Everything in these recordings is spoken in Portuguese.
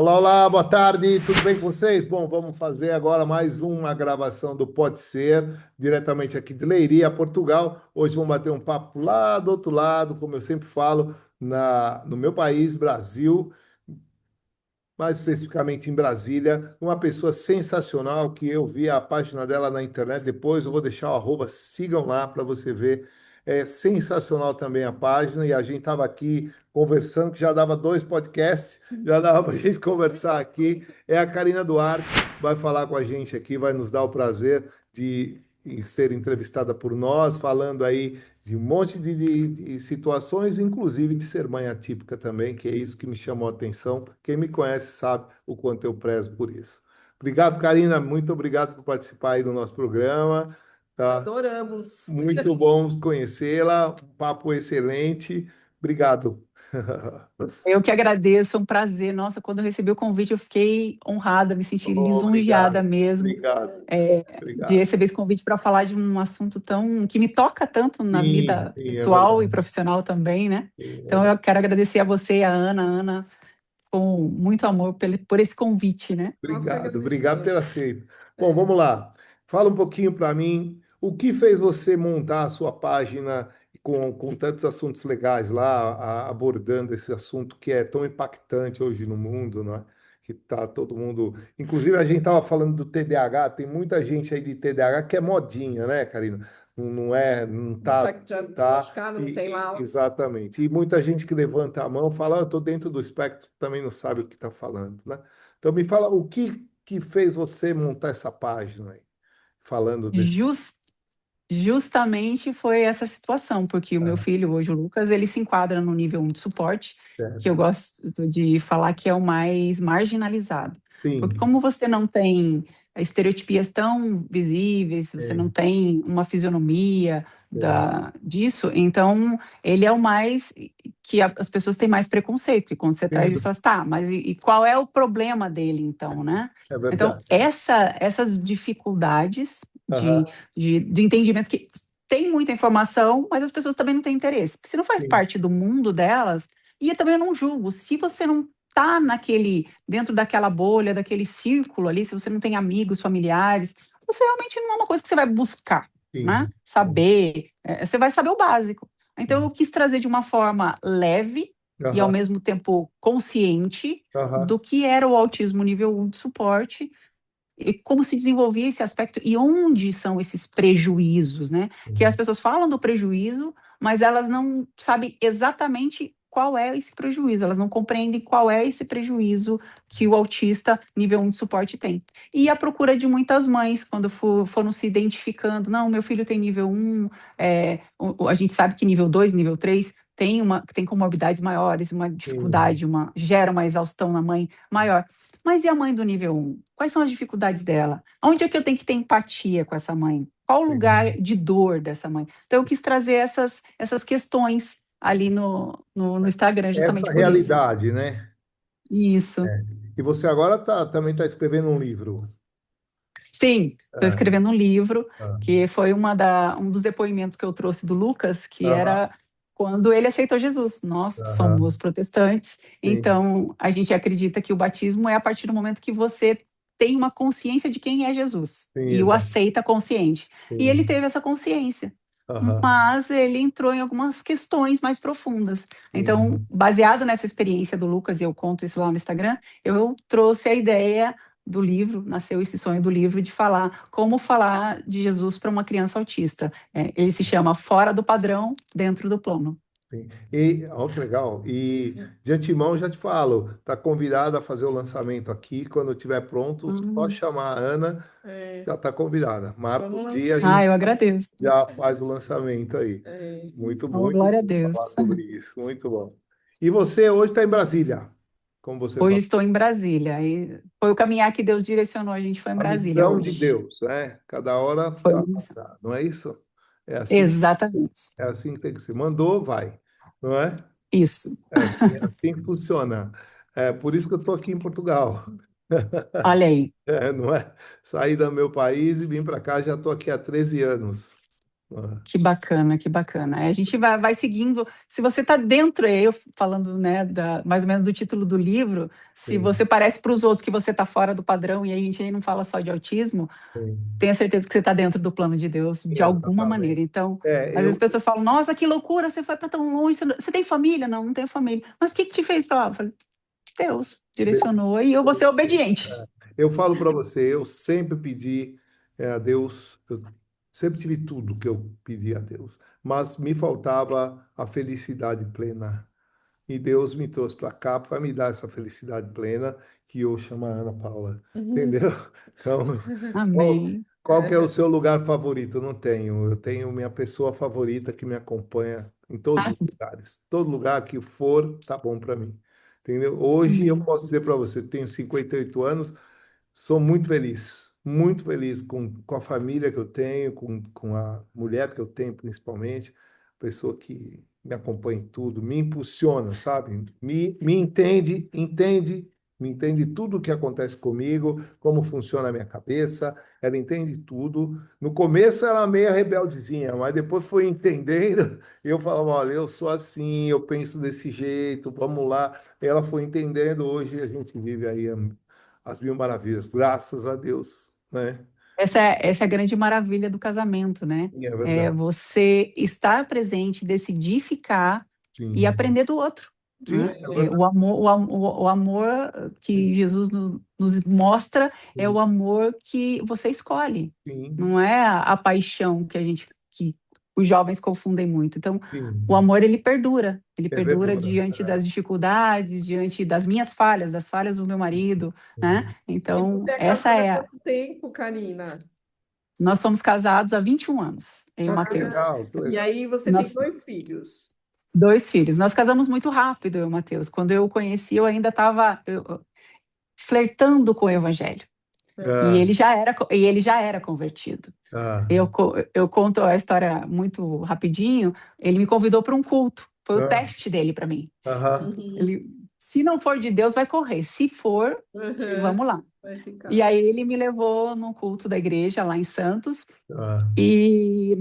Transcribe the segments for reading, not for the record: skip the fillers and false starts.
Olá, olá, boa tarde, tudo bem com vocês? Bom, vamos fazer agora mais uma gravação do Pode Ser, diretamente aqui de Leiria, Portugal. Hoje vamos bater um papo lá do outro lado, como eu sempre falo, no meu país, Brasil, mais especificamente em Brasília, uma pessoa sensacional que eu vi a página dela na internet. Depois eu vou deixar o arroba, sigam lá para você ver. É sensacional também a página e a gente estava aqui conversando, que já dava dois podcasts, já dava para a gente conversar aqui. É a Karina Duarte, vai falar com a gente aqui, vai nos dar o prazer de ser entrevistada por nós, falando aí de um monte de situações, inclusive de ser mãe atípica também, que é isso que me chamou a atenção. Quem me conhece sabe o quanto eu prezo por isso. Obrigado, Karina, muito obrigado por participar aí do nosso programa. Tá Adoramos. muito bom conhecê-la, um papo excelente. Obrigado. Eu que agradeço, é um prazer. Nossa, quando eu recebi o convite, eu fiquei honrada, me senti lisonjeada Obrigado, mesmo, obrigado, de obrigado. receber esse convite para falar de um assunto tão que me toca tanto na Sim, vida sim, é pessoal e verdade. profissional também, né? Sim, é Então eu quero agradecer a você e a Ana, com muito amor por esse convite, né? obrigado, obrigado por ter aceito. Bom, vamos lá. Fala um pouquinho para mim, o que fez você montar a sua página com tantos assuntos legais lá, abordando esse assunto que é tão impactante hoje no mundo, não é? Que tá todo mundo. Inclusive, a gente estava falando do TDAH, tem muita gente aí de TDAH que é modinha, né, Karina? Não é, não Não tá, está tá. diagnosticado, não E, tem lá. exatamente. E muita gente que levanta a mão fala, eu estou dentro do espectro, também não sabe o que está falando, né? Então me fala que fez você montar essa página aí, falando desse. Jus- Justamente foi essa situação, porque o meu Ah, filho, hoje o Lucas, ele se enquadra no nível 1 de suporte, que eu certo. gosto de falar que é o mais marginalizado. Porque Sim, como você não tem estereotipias tão visíveis, você não é, tem uma fisionomia é, disso, então ele é o mais que as pessoas têm mais preconceito. E quando você traz isso, sim, você fala, tá, mas e qual é o problema dele então, né? é Então, verdade. essas dificuldades de Aham, de entendimento que tem muita informação, mas as pessoas também não têm interesse. Porque se não faz sim, parte do mundo delas, e eu também não julgo, se você não está dentro daquela bolha, daquele círculo ali, se você não tem amigos, familiares, você realmente não é uma coisa que você vai buscar, né? sim, sim, Saber, você vai saber o básico. Então eu sim. quis trazer de uma forma leve e ao Aham, mesmo tempo consciente aham, do que era o autismo nível 1 de suporte e como se desenvolvia esse aspecto e onde são esses prejuízos, né? Que as sim, pessoas falam do prejuízo, mas elas não sabem exatamente qual é esse prejuízo, elas não compreendem qual é esse prejuízo que o autista nível 1 de suporte tem. E a procura de muitas mães, quando foram se identificando, não, meu filho tem nível 1, a gente sabe que nível 2, nível 3 tem comorbidades maiores, uma sim, dificuldade, gera uma exaustão na mãe maior. Mas e a mãe do nível 1? Quais são as dificuldades dela? Onde é que eu tenho que ter empatia com essa mãe? Qual o lugar sim. de dor dessa mãe? Então, eu quis trazer essas questões ali no Instagram, Essa justamente por isso. realidade, né? Isso. É. E você agora também está escrevendo um livro. Sim, estou Ah, escrevendo um livro, ah, que foi um dos depoimentos que eu trouxe do Lucas, que aham, era quando ele aceitou Jesus. Nós aham, somos protestantes, sim, então a gente acredita que o batismo é a partir do momento que você tem uma consciência de quem é Jesus sim, e o exato. aceita consciente. E ele Sim, teve essa consciência, aham, mas ele entrou em algumas questões mais profundas. Então, sim. baseado nessa experiência do Lucas, e eu conto isso lá no Instagram, eu trouxe a ideia do livro, nasceu esse sonho do livro de falar como falar de Jesus para uma criança autista. Ele se chama Fora do Padrão, Dentro do Plano. Sim. E, ó, que legal. E de antemão já te falo, tá convidada a fazer o lançamento aqui. Quando estiver pronto, só Hum. chamar a Ana, já está convidada. Marca o dia, a Ah, gente eu agradeço. já faz o lançamento aí. Oh, Muito glória a bom falar Deus. sobre isso, muito bom. E você hoje está em Brasília, como você Hoje falou. estou em Brasília. E foi o caminhar que Deus direcionou, a gente foi em A Brasília missão de hoje. Deus, né? Cada hora, Foi uma missão. não é isso? É assim, Exatamente. é assim que tem que ser. Mandou, vai, não é? Isso. É assim que funciona. É por isso que eu estou aqui em Portugal. Olha aí. É, não é? Saí do meu país e vim para cá, já estou aqui há 13 anos. Ah, Que bacana, que bacana. A gente vai seguindo. Se você está dentro, eu falando, né, mais ou menos do título do livro, se sim, você parece para os outros que você está fora do padrão, e a gente aí não fala só de autismo, sim. tenha certeza que você está dentro do plano de Deus de alguma maneira. Exatamente. Então, É, às vezes as pessoas falam: Nossa, que loucura, você foi para tão longe. Você tem família? Não, não tenho família. Mas o que que te fez para lá? Eu falei: Deus direcionou e eu vou ser obediente. eu falo para você, eu sempre pedi a Deus, eu sempre tive tudo que eu pedi a Deus, mas me faltava a felicidade plena. E Deus me trouxe para cá para me dar essa felicidade plena que eu chamo a Ana Paula, entendeu? Então, Amém. qual que é o seu lugar favorito? Eu não tenho. Eu tenho minha pessoa favorita que me acompanha em todos Ah, os lugares. Todo lugar que for, tá bom para mim. Entendeu? Hoje eu amém. posso dizer para você, tenho 58 anos, sou muito feliz com a família que eu tenho, com a mulher que eu tenho, principalmente, pessoa que me acompanha em tudo, me impulsiona, sabe? Me me entende tudo o que acontece comigo, como funciona a minha cabeça, ela entende tudo. No começo era meio rebeldezinha, mas depois foi entendendo, e eu falava, olha, eu sou assim, eu penso desse jeito, vamos lá. Ela foi entendendo, hoje a gente vive aí as mil maravilhas, graças a Deus, né? Essa é a grande maravilha do casamento, né? E é É verdade. você estar presente, decidir ficar e Sim, aprender do outro, sim, né? é É, verdade. o amor que Jesus nos mostra é o Sim, amor que você escolhe, sim, não é a paixão que os jovens confundem muito. Então, o sim, amor ele é perdura verdade. diante das dificuldades, diante das minhas falhas, das falhas do meu marido, né? E Então, você é essa casada há é a, quanto tempo, Karina? nós somos casados há 21 anos, eu e o Ah, Que Matheus. legal, que e legal. aí você tem Nós, dois filhos. 2 filhos. Nós casamos muito rápido, eu e o Matheus. Quando eu o conheci, eu ainda estava flertando com o evangelho. E Ah, ele já era convertido. ah, Eu conto a história muito rapidinho. Ele me convidou para um culto. Foi o ah, teste dele para mim. aham, Uhum, Ele, se não for de Deus, vai correr. Se for, uhum, vamos lá. vai E ficar. aí ele me levou num culto da igreja lá em Santos. ah, E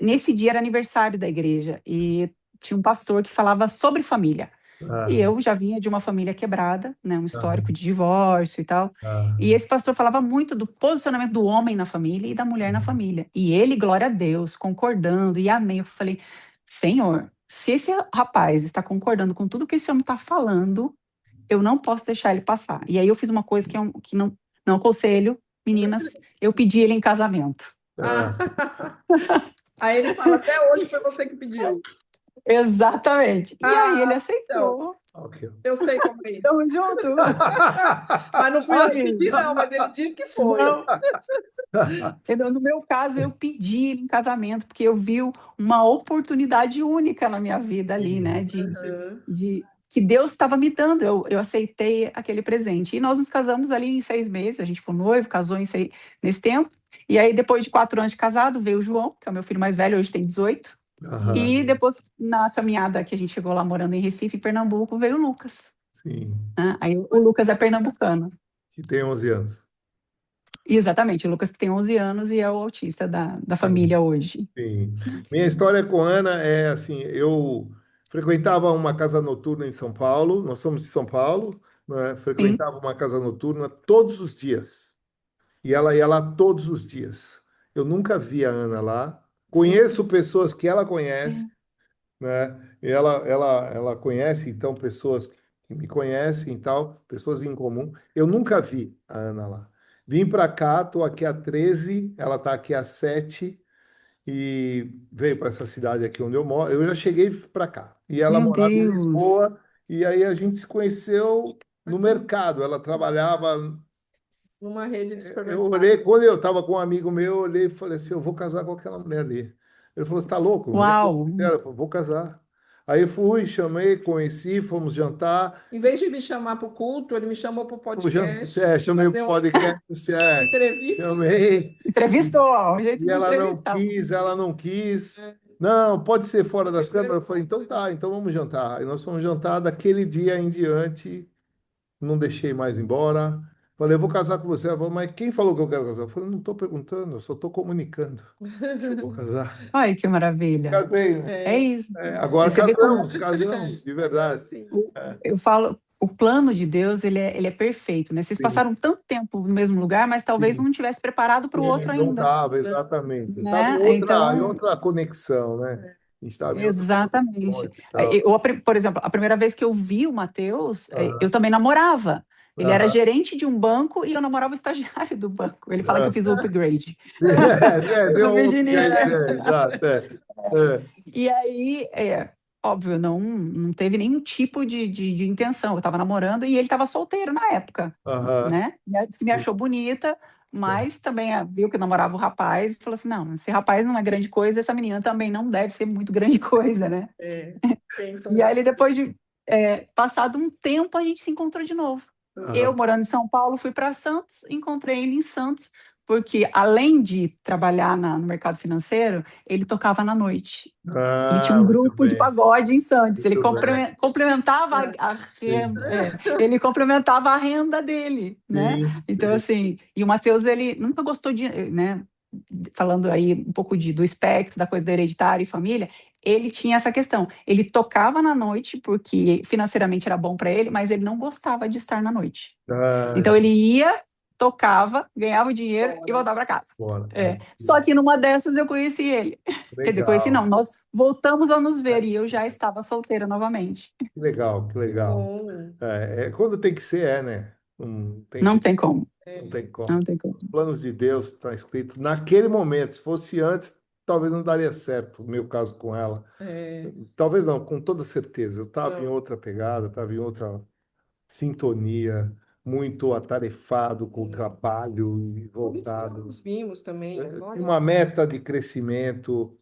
nesse dia era aniversário da igreja e tinha um pastor que falava sobre família. E ah, eu já vinha de uma família quebrada, né, um ah, histórico de divórcio e tal. ah, E esse pastor falava muito do posicionamento do homem na família e da mulher na família. E ele, glória a Deus, concordando e amém. Eu falei, Senhor, se esse rapaz está concordando com tudo que esse homem está falando, eu não posso deixar ele passar. E aí eu fiz uma coisa que não aconselho, meninas, eu pedi ele em casamento. Ah, ah, aí ele fala, até hoje foi você que pediu. Exatamente. E aí ele Ah, então, aceitou. ok. eu sei como é isso. Tamo junto. Mas não fui eu que Ai, pedi, não, mas ele disse que foi. não. No meu caso, eu pedi ele em casamento, porque eu vi uma oportunidade única na minha vida ali, né? Sim, Uhum. Que Deus estava me dando. Eu aceitei aquele presente. E nós nos casamos ali em 6 meses. A gente foi noivo, casou nesse tempo. E aí, depois de 4 anos de casado, veio o João, que é o meu filho mais velho, hoje tem 18. aham, E depois, na caminhada que a gente chegou lá morando em Recife, em Pernambuco, veio o Lucas. sim, Né? Aí o Lucas é pernambucano. que tem 11 anos. Exatamente, o Lucas que tem 11 anos e é o autista da Sim. família hoje. Sim. Minha história com Ana é assim, eu frequentava uma casa noturna em São Paulo, nós somos de São Paulo, né? Sim, Frequentava uma casa noturna todos os dias. E ela ia lá todos os dias. Eu nunca vi a Ana lá. Conheço pessoas que ela conhece, né? E ela conhece, então, pessoas que me conhecem e tal, pessoas em comum. Eu nunca vi a Ana lá. Vim para cá, estou aqui há 13, ela está aqui há 7 e veio para essa cidade aqui onde eu moro. Eu já cheguei para cá. E ela meu morava em Deus. Lisboa, e aí a gente se conheceu no Aqui, mercado. Ela trabalhava. numa rede de Eu supermercado. olhei, quando eu estava com um amigo meu, eu olhei e falei assim: eu vou casar com aquela mulher ali. Ele falou: você está louco? Nem vou Uau, conhecer ela. Eu falei: vou casar. Aí eu fui, chamei, conheci, fomos jantar. Em vez de me chamar para o culto, ele me chamou para o podcast, Chamei o fazer podcast, uma entrevista. chamei. entrevistou, um jeito E de entrevistar. ela não quis. É, Não, pode ser fora das câmeras. primeiro Eu falei, então tá, então vamos jantar. Aí nós fomos jantar, daquele dia em diante, não deixei mais embora. Falei, eu vou casar com você. Ela falou, mas quem falou que eu quero casar? Eu falei, não estou perguntando, eu só estou comunicando que eu vou casar. Ai, que maravilha. Casei, né? É isso. Agora Você vê como casamos, de verdade. Assim. É, eu falo, o plano de Deus, ele é perfeito, né? Vocês sim, passaram tanto tempo no mesmo lugar, mas talvez sim. não tivesse preparado para o outro Não ainda, estava, exatamente. Estava né? em Então, outra conexão, né? A gente estava em outras exatamente. conexões e tal. Por exemplo, a primeira vez que eu vi o Matheus, eu Aham, também namorava. Ele era aham, gerente de um banco e eu namorava o estagiário do banco. Ele fala que eu fiz o upgrade. Eu deu sou um virginiana. upgrade, exato. E aí, óbvio, não teve nenhum tipo de intenção. Eu estava namorando e ele estava solteiro na época, Aham, né? Disse que me achou bonita, mas também viu que eu namorava o rapaz e falou assim: não, esse rapaz não é grande coisa, essa menina também não deve ser muito grande coisa, né? Pensa E aí, assim. ele, depois de passado um tempo, a gente se encontrou de novo. Eu, aham. morando em São Paulo, fui para Santos, encontrei ele em Santos, porque além de trabalhar no mercado financeiro, ele tocava na noite. Ele tinha Ah, um muito grupo de bem, pagode em Santos. Ele muito bem. complementava É. a Sim, renda, ele complementava a renda dele, né? sim, Então, sim. assim, e o Matheus, ele nunca gostou de, né? Falando aí um pouco do espectro, da coisa do hereditário e família, ele tinha essa questão. Ele tocava na noite porque financeiramente era bom para ele, mas ele não gostava de estar na noite. Ah, Então ele ia, tocava, ganhava o dinheiro e Bora. voltava para casa. bora. Só que numa dessas eu conheci ele. Quer dizer, conheci não, Legal. nós voltamos a nos ver e eu já estava solteira novamente. Que legal, que Que legal. bom. Quando tem que ser, né? Não tem Não jeito, tem como, não tem não como. tem como. Planos de Deus está escrito naquele momento. Se fosse antes, talvez não daria certo o meu caso com ela. É, Talvez não, com toda certeza. Eu estava em não. outra pegada, estava em outra sintonia, muito atarefado com o trabalho e Por isso que nós voltado. nos vimos também Eu tinha agora. uma meta de crescimento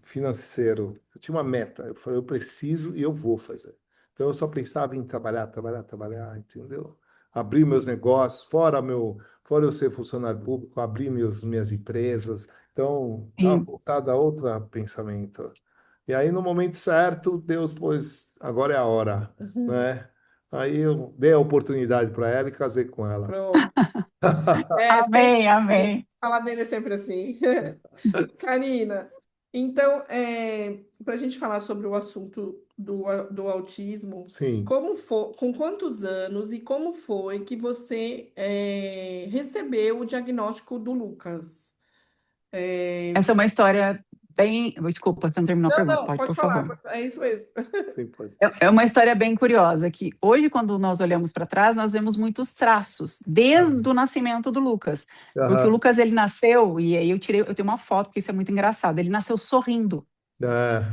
financeiro. Eu tinha uma meta. Eu falei, eu preciso e eu vou fazer. Então eu só pensava em trabalhar, trabalhar, trabalhar, entendeu? Abrir meus negócios, fora eu ser funcionário público, abrir minhas empresas. Então, estava Sim. voltado a outro pensamento. E aí, no momento certo, Deus pôs, agora é a hora, Uhum. né? Aí eu dei a oportunidade para ela e casei com ela. Pronto. Sempre Amém, amém. falar dele é sempre assim. Karina, então, para a gente falar sobre o assunto do autismo, Sim. como foi, com quantos anos e como foi que você recebeu o diagnóstico do Lucas? Essa é uma história bem. Desculpa, você não terminou a Não, pergunta, não, pode, pode por falar, favor. é isso mesmo. Sim, pode. É uma história bem curiosa, que hoje, quando nós olhamos para trás, nós vemos muitos traços, desde o nascimento do Lucas. Porque o Aham. Lucas, ele nasceu, e aí eu tenho uma foto, porque isso é muito engraçado, ele nasceu sorrindo, É.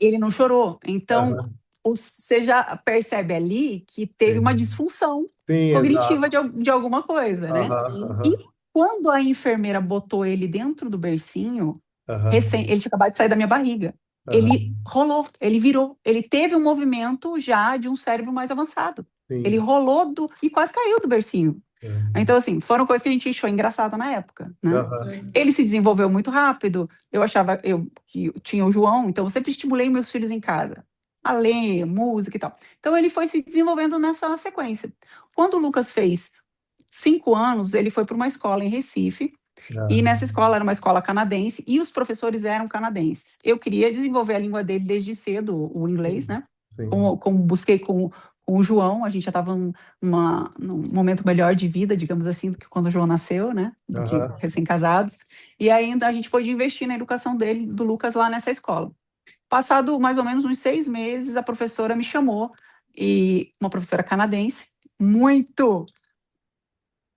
ele não chorou. Então, Aham. você já percebe ali que teve uma Sim. disfunção Sim, cognitiva exato. de alguma coisa, né? Aham, Sim. E aham, quando a enfermeira botou ele dentro do bercinho, aham, ele tinha acabado de sair da minha barriga. Ele aham. rolou, ele virou, ele teve um movimento já de um cérebro mais avançado. Ele Sim. rolou e quase caiu do bercinho. Aham. Então, assim, foram coisas que a gente achou engraçada na época, né? Aham. Ele se desenvolveu muito rápido. Eu achava que tinha o João, então eu sempre estimulei meus filhos em casa a ler, música e tal. Então, ele foi se desenvolvendo nessa sequência. Quando o Lucas fez 5 anos, ele foi para uma escola em Recife, e nessa escola era uma escola canadense e os professores eram canadenses. Eu queria desenvolver a língua dele desde cedo, o inglês, Sim. né? Sim. Como busquei com o João, a gente já estava num momento melhor de vida, digamos assim, do que quando o João nasceu, né? Do que Aham. recém-casados. E ainda a gente foi de investir na educação dele, do Lucas, lá nessa escola. Passado mais ou menos uns 6 meses, a professora me chamou, e uma professora canadense, muito,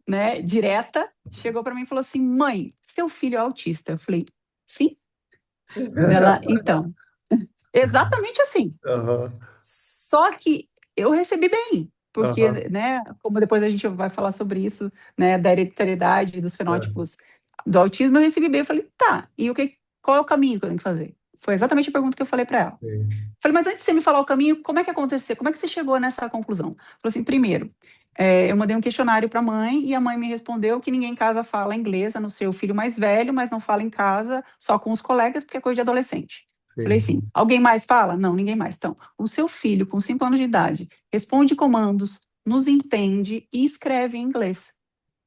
né, direta, chegou para mim e falou assim: mãe, seu filho é autista? Eu falei, sim. Ela, então, exatamente assim. Aham. Só que eu recebi bem, porque, Aham. né, como depois a gente vai falar sobre isso, né, da hereditariedade, dos É. fenótipos do autismo, eu recebi bem. Eu falei, tá, e qual é o caminho que eu tenho que fazer? Foi exatamente a pergunta que eu falei para ela. Sim. Falei, mas antes de você me falar o caminho, como é que aconteceu? Como é que você chegou nessa conclusão? Falou assim, primeiro, eu mandei um questionário para a mãe e a mãe me respondeu que ninguém em casa fala inglês, a não ser o filho mais velho, mas não fala em casa só com os colegas, porque é coisa de adolescente. Falei Sim. assim, alguém mais fala? Não, ninguém mais. Então, o seu filho, com 5 anos de idade, responde comandos, nos entende e escreve em inglês.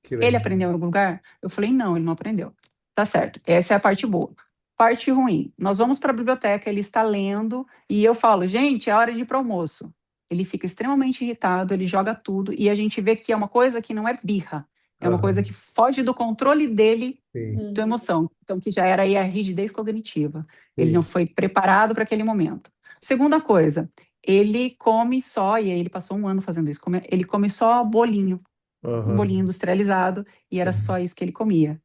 Que Ele legal. aprendeu em algum lugar? Eu falei, não, ele não aprendeu. Tá certo, essa é a parte boa. Parte ruim, nós vamos para a biblioteca, ele está lendo, e eu falo, gente, é hora de ir para o almoço. Ele fica extremamente irritado, ele joga tudo, e a gente vê que é uma coisa que não é birra, é uma coisa Aham, que foge do controle dele, sim, da emoção. Então, que já era aí a rigidez cognitiva. Ele não sim. foi preparado para aquele momento. Segunda coisa, ele come só, e aí ele passou um ano fazendo isso, ele come só bolinho, um Aham, bolinho industrializado, e era sim. só isso que ele comia.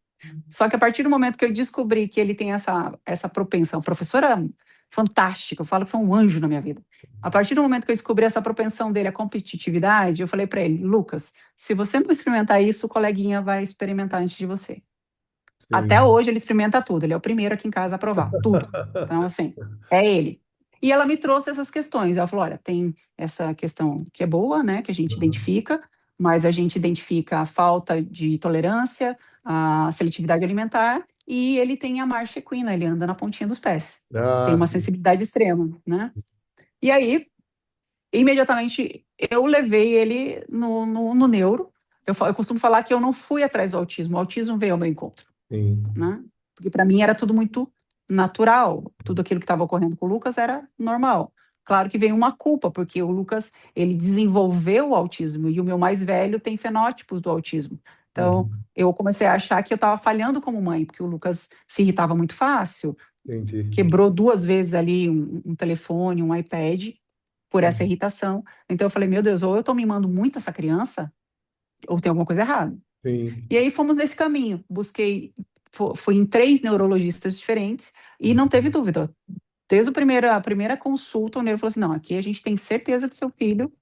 Só que a partir do momento que eu descobri que ele tem essa propensão, professora fantástica, eu falo que foi um anjo na minha vida. A partir do momento que eu descobri essa propensão dele à competitividade, eu falei para ele, Lucas, se você não experimentar isso, o coleguinha vai experimentar antes de você. Até Sim. hoje ele experimenta tudo, ele é o primeiro aqui em casa a provar, tudo. Então, assim, é ele. E ela me trouxe essas questões. Ela falou: olha, tem essa questão que é boa, né, que a gente Aham. identifica, mas a gente identifica a falta de tolerância, a seletividade alimentar, e ele tem a marcha equina, ele anda na pontinha dos pés. Tem Ah, uma sim. sensibilidade extrema, né? E aí, imediatamente, eu levei ele no neuro. Eu costumo falar que eu não fui atrás do autismo, o autismo veio ao meu encontro, Sim. né? Porque para mim era tudo muito natural, tudo aquilo que estava ocorrendo com o Lucas era normal. Claro que veio uma culpa, porque o Lucas, ele desenvolveu o autismo e o meu mais velho tem fenótipos do autismo. Então, Uhum. eu comecei a achar que eu estava falhando como mãe, porque o Lucas se irritava muito fácil, Entendi. quebrou 2 vezes ali um telefone, um iPad, por essa Uhum. irritação. Então, eu falei, meu Deus, ou eu estou mimando muito essa criança, ou tem alguma coisa errada. Sim. E aí fomos nesse caminho. Busquei, fui em 3 neurologistas diferentes e não teve dúvida. Desde a primeira consulta, o neuro falou assim: não, aqui a gente tem certeza que seu filho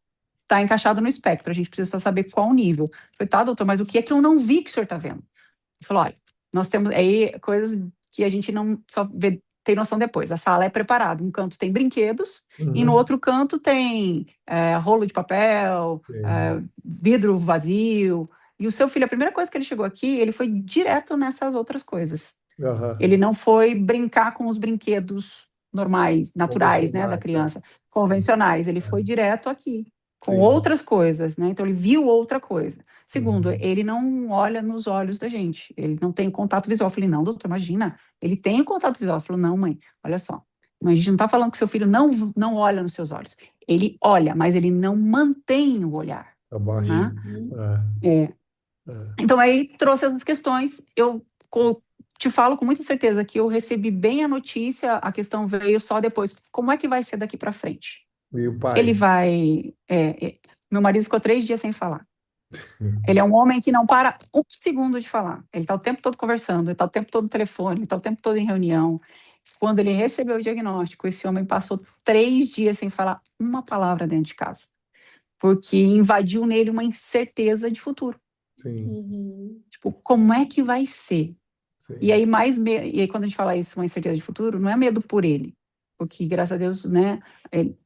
está encaixado no espectro, a gente precisa só saber qual o nível. Eu falei, tá, doutor, mas o que é que eu não vi que o senhor está vendo? Ele falou: olha, nós temos aí coisas que a gente não só vê, tem noção depois. A sala é preparada. Um canto tem brinquedos e no Uhum. outro canto tem rolo de papel, Sim. vidro vazio. E o seu filho, a primeira coisa que ele chegou aqui, ele foi direto nessas outras coisas. Aham. Ele não foi brincar com os brinquedos normais, naturais, né, da Convencionais, tá? criança, Sim. convencionais. Ele É. foi direto aqui, com Sim. outras coisas, né? Então ele viu outra coisa. Segundo, Uhum. ele não olha nos olhos da gente. Ele não tem contato visual. Eu falei, não, doutor, imagina. Ele tem contato visual. Ele falou, não, mãe, olha só. A gente não está falando que seu filho não olha nos seus olhos. Ele olha, mas ele não mantém o olhar, Abaixo. né? Uhum. É, É. então, aí trouxe essas questões. Te falo com muita certeza que eu recebi bem a notícia, a questão veio só depois. Como é que vai ser daqui para frente? E o pai? Ele vai. Meu marido ficou 3 dias sem falar. Ele é um homem que não para um segundo de falar. Ele está o tempo todo conversando, ele está o tempo todo no telefone, ele está o tempo todo em reunião. Quando ele recebeu o diagnóstico, esse homem passou 3 dias sem falar uma palavra dentro de casa, porque invadiu nele uma incerteza de futuro. Sim, Uhum. Tipo, como é que vai ser? E sim. aí, e aí, quando a gente fala isso, uma incerteza de futuro, não é medo por ele, porque, graças a Deus, né, ele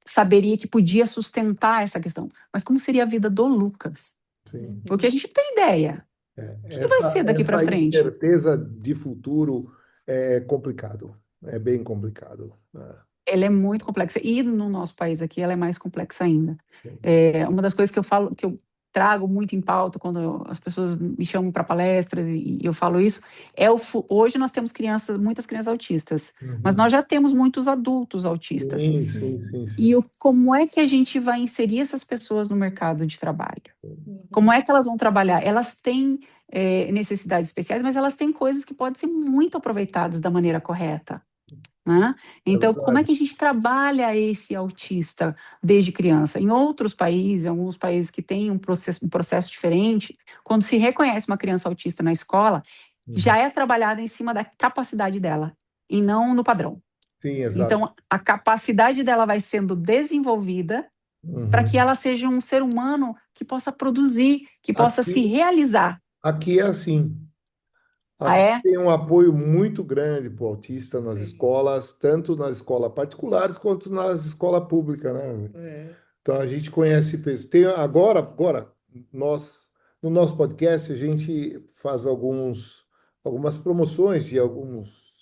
saberia que podia sustentar essa questão. Mas como seria a vida do Lucas? Sim. Porque a gente não tem ideia. O que vai ser daqui para Essa frente? incerteza de futuro é complicado. É bem complicado. Ela é muito complexa. E no nosso país aqui, ela é mais complexa ainda. Sim. Uma das coisas que eu falo, que eu trago muito em pauta quando as pessoas me chamam para palestras e eu falo isso, hoje nós temos muitas crianças autistas, mas Uhum. nós já temos muitos adultos autistas. Sim, sim, Uhum. sim, sim. E como é que a gente vai inserir essas pessoas no mercado de trabalho? Como Uhum. é que elas vão trabalhar? Elas têm necessidades especiais, mas elas têm coisas que podem ser muito aproveitadas da maneira correta, né? É Então, como é verdade. que a gente trabalha esse autista desde criança? Em outros países, em alguns países que têm um processo diferente, quando se reconhece uma criança autista na escola, Uhum. já é trabalhada em cima da capacidade dela, e não no padrão. Sim, exato. Então, a capacidade dela vai sendo desenvolvida para que Uhum. ela seja um ser humano que possa produzir, que possa se Aqui, realizar. aqui é assim. Ah, Aqui é? tem um apoio muito grande para o autista nas Sim. escolas, tanto nas escolas particulares quanto nas escolas públicas, né? É. Então a gente conhece pessoas. Tem agora nós no nosso podcast a gente faz algumas promoções de alguns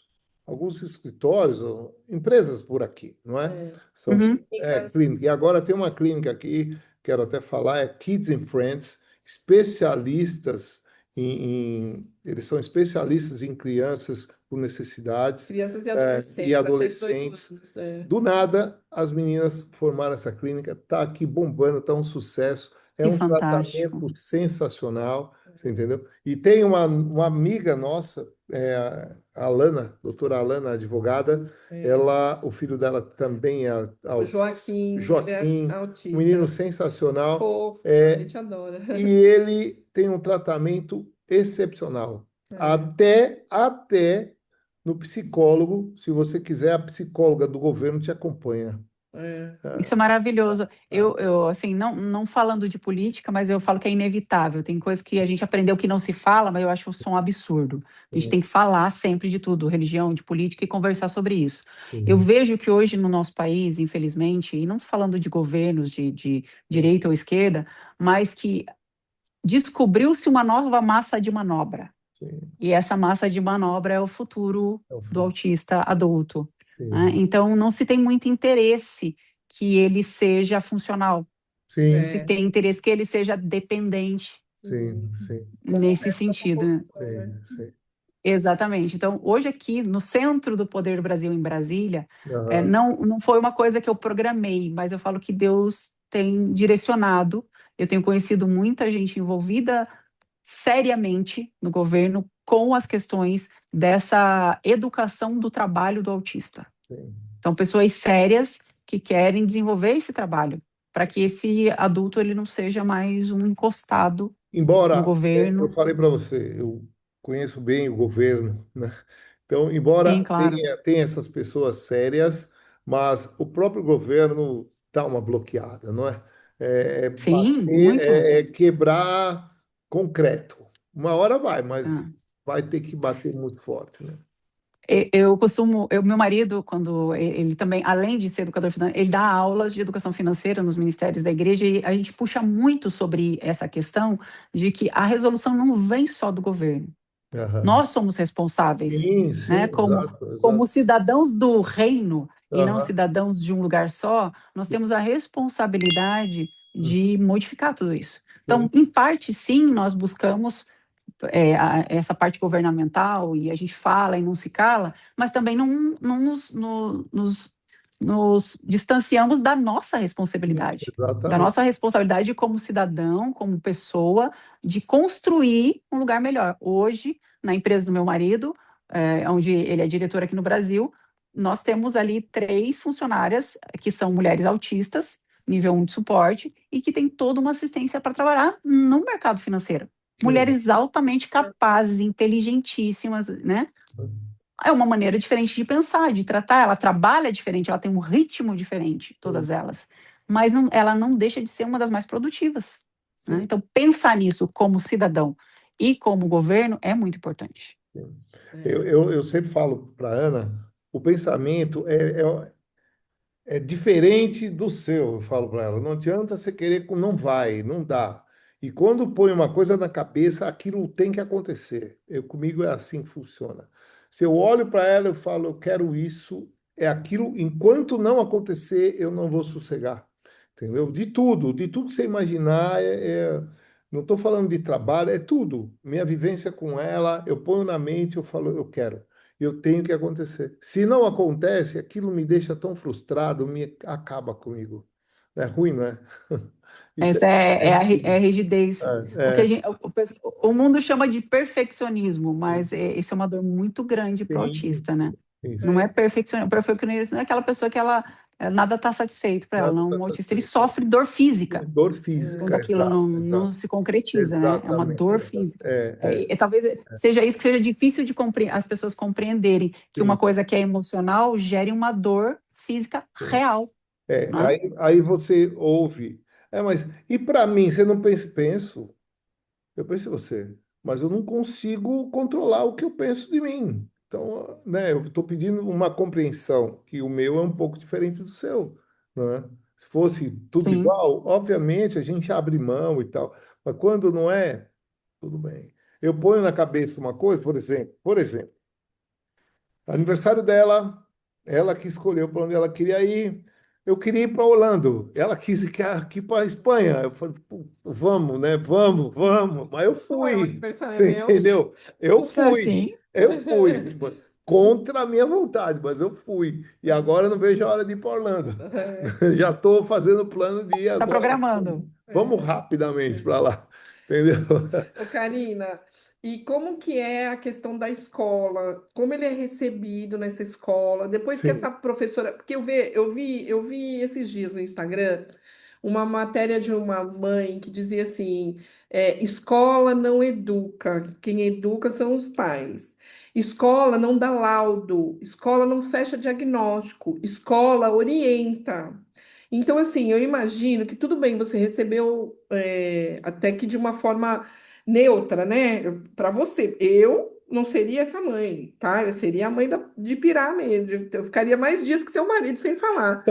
escritórios, ou empresas por aqui, não é? É. São Uhum. Clínicas. clínicas. E agora tem uma clínica aqui quero até falar, é Kids and Friends, especialistas eles são especialistas em crianças com necessidades Crianças e e adolescentes até 18 adolescentes. anos. É. Do nada, as meninas formaram essa clínica, está aqui bombando, está um sucesso, é Que um fantástico. tratamento sensacional, você entendeu? E tem uma amiga nossa, a Alana, doutora Alana, advogada, É. o filho dela também é O autista, Joaquim, ele é Joaquim, um menino autista. sensacional, Fofo, a é, gente adora. e ele tem um tratamento excepcional. É. Até no psicólogo, se você quiser, a psicóloga do governo te acompanha. É. Isso é maravilhoso. Eu assim, não falando de política, mas eu falo que é inevitável. Tem coisas que a gente aprendeu que não se fala, mas eu acho isso um absurdo. A gente Sim, tem que falar sempre de tudo, religião, de política e conversar sobre isso. Eu sim, vejo que hoje no nosso país, infelizmente, e não falando de governos de direita ou esquerda, mas que descobriu-se uma nova massa de manobra. sim, E essa massa de manobra é o futuro é o do futuro. autista adulto, né? Sim, Então, não se tem muito interesse que ele seja funcional, se sim, É. tem interesse que ele seja dependente sim, Sim. sim, Como nesse essa sentido, né? população, né? sim. Exatamente. Então, hoje aqui, no centro do Poder do Brasil, em Brasília, Aham, não foi uma coisa que eu programei, mas eu falo que Deus tem direcionado. Eu tenho conhecido muita gente envolvida seriamente no governo com as questões dessa educação do trabalho do autista. sim. Então, pessoas sérias que querem desenvolver esse trabalho para que esse adulto ele não seja mais um encostado no Embora, eu governo. falei para você, eu conheço bem o governo, né? Então, Sim, embora claro. tenha essas pessoas sérias, mas o próprio governo dá uma bloqueada, não é? Sim, Bater, muito. quebrar concreto. Uma hora vai, mas Ah. vai ter que bater muito forte, né? Eu costumo, meu marido, quando ele também, além de ser educador financeiro, ele dá aulas de educação financeira nos ministérios da igreja e a gente puxa muito sobre essa questão de que a resolução não vem só do governo. Aham. Nós somos responsáveis, Sim, sim, né? exato, Como exato. cidadãos do reino e não Aham. cidadãos de um lugar só, nós temos a responsabilidade de modificar tudo isso. Então, Sim, em parte, sim, nós buscamos essa parte governamental e a gente fala e não se cala, mas também não nos distanciamos da exatamente. nossa responsabilidade como cidadão, como pessoa, de construir um lugar melhor. Hoje, na empresa do meu marido, onde ele é diretor aqui no Brasil, nós temos ali 3 funcionárias que são mulheres autistas, nível 1 de suporte, e que têm toda uma assistência para trabalhar no mercado financeiro. Que legal. Mulheres altamente capazes, inteligentíssimas, né? É uma maneira diferente de pensar, de tratar. Ela trabalha diferente, ela tem um ritmo diferente, todas Sim, elas. Mas ela não deixa de ser uma das mais produtivas, né? Sim. Então, pensar nisso como cidadão e como governo é muito importante. sim. É. Eu sempre falo para Ana, o pensamento é diferente do seu, eu falo para ela. Não adianta você querer, não vai, não dá. E quando põe uma coisa na cabeça, aquilo tem que acontecer. Comigo é assim que funciona. Se eu olho para ela, eu falo, eu quero isso, é aquilo. Enquanto não acontecer, eu não vou sossegar. Entendeu? De tudo que você imaginar, não estou falando de trabalho, é tudo. Minha vivência com ela, eu ponho na mente, eu falo, eu quero. Eu tenho que acontecer. Se não acontece, aquilo me deixa tão frustrado, me acaba comigo. É ruim, não é? Isso Essa é é a assim. rigidez. O que É, o mundo chama de perfeccionismo, mas isso é uma dor muito grande para o sim, autista, né? Não isso. é perfeccionismo, não é aquela pessoa que ela nada está satisfeito para ela. Nada Não, está um autista ele satisfeito. sofre dor física Dor quando física, aquilo exato, não exato. se concretiza, né? É uma Exatamente, dor exato. física. Talvez seja isso que seja difícil de as pessoas compreenderem que uma Sim, coisa que é emocional gere uma dor física sim. real, né? Aí você ouve. Mas e para mim, você não pensa? Penso. Eu penso em você, mas eu não consigo controlar o que eu penso de mim. Então, né, eu estou pedindo uma compreensão que o meu é um pouco diferente do seu, né? Se fosse tudo Sim, igual, obviamente a gente abre mão e tal, mas quando não é, tudo bem. Eu ponho na cabeça uma coisa, aniversário dela, ela que escolheu para onde ela queria ir. eu queria ir para Orlando. Ela quis ir aqui para a Espanha. Eu falei, "Pô, vamos, né? Vamos, vamos." Mas eu Ué, o fui. aniversário é Você meu. entendeu? Eu fui. Assim, Eu fui. Contra a minha vontade, mas eu fui. E agora eu não vejo a hora de ir para Orlando. É, Já estou fazendo plano de ir tá agora. programando. Vamos é. rapidamente para lá. Entendeu? Ô, Karina, e como que é a questão da escola? Como ele é recebido nessa escola? Depois que essa Sim, professora, porque eu vi esses dias no Instagram uma matéria de uma mãe que dizia assim, escola não educa, quem educa são os pais. Escola não dá laudo, escola não fecha diagnóstico, escola orienta. Então, assim, eu imagino que tudo bem, você recebeu até que de uma forma neutra, né? Para você. Eu não seria essa mãe, tá? Eu seria a mãe de pirar mesmo. Eu ficaria mais dias que seu marido sem falar.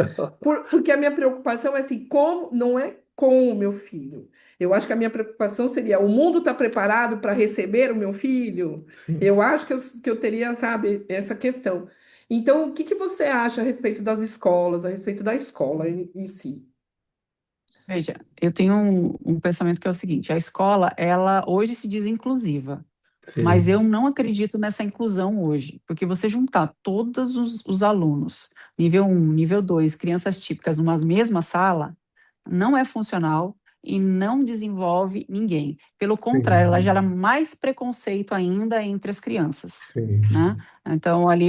Porque a minha preocupação é assim, como não é com o meu filho. Eu acho que a minha preocupação seria: o mundo está preparado para receber o meu filho? sim. Eu acho que eu teria, sabe, essa questão. Então, o que que você acha a respeito das escolas, a respeito da escola em si? Veja, eu tenho um pensamento que é o seguinte: a escola, ela hoje se diz inclusiva, mas Sim, eu não acredito nessa inclusão hoje, porque você juntar todos os alunos, nível um, nível 2, crianças típicas, numa mesma sala, não é funcional e não desenvolve ninguém. Pelo contrário, ela gera sim, mais preconceito ainda entre as crianças, né? sim. Então, ali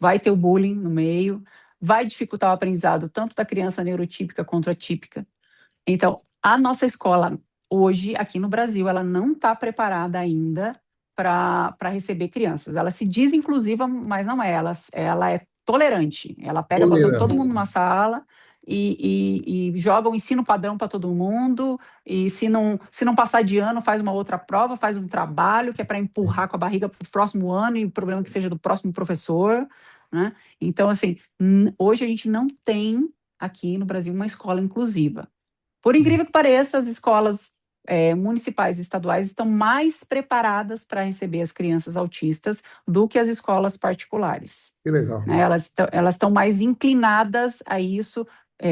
vai ter o bullying no meio, vai dificultar o aprendizado tanto da criança neurotípica quanto atípica. Então, a nossa escola hoje, aqui no Brasil, ela não está preparada ainda para receber crianças. Ela se diz inclusiva, mas não é. Ela é tolerante. Ela pega, bota todo mundo Tolerante. numa sala e joga o ensino padrão para todo mundo. E se não passar de ano, faz uma outra prova, faz um trabalho que é para empurrar com a barriga para o próximo ano e o problema que seja do próximo professor, né? Então, assim, hoje a gente não tem aqui no Brasil uma escola inclusiva. Por incrível que pareça, as escolas municipais e estaduais estão mais preparadas para receber as crianças autistas do que as escolas particulares, Que legal. né? Elas estão mais inclinadas a isso,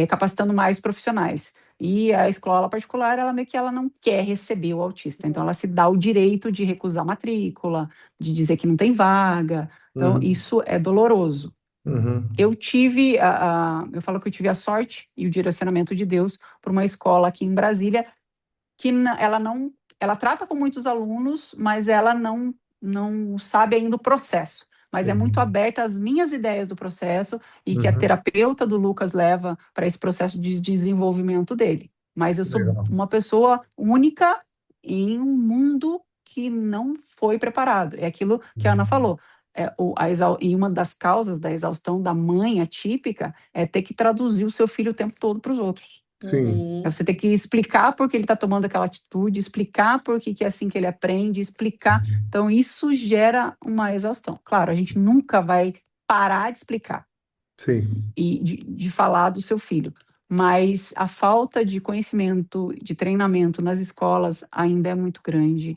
capacitando mais profissionais. E a escola particular, ela meio que ela não quer receber o autista. Então, ela se dá o direito de recusar matrícula, de dizer que não tem vaga. Então, Uhum, isso é doloroso. uhum. Eu falo que eu tive a sorte e o direcionamento de Deus para uma escola aqui em Brasília que ela não, ela trata com muitos alunos, mas ela não sabe ainda o processo. Mas é muito Sim. aberta às minhas ideias do processo e que a Uhum. terapeuta do Lucas leva para esse processo de desenvolvimento dele. Mas eu sou Legal. uma pessoa única em um mundo que não foi preparado. É aquilo que a Ana Uhum. falou. E uma das causas da exaustão da mãe atípica é ter que traduzir o seu filho o tempo todo para os outros. Sim. Uhum. Você tem que explicar por que ele está tomando aquela atitude, explicar por que é assim que ele aprende, explicar. Uhum. Então, isso gera uma exaustão. Claro, a gente nunca vai parar de explicar Sim. e de falar do seu filho, mas a falta de conhecimento, de treinamento nas escolas ainda é muito grande.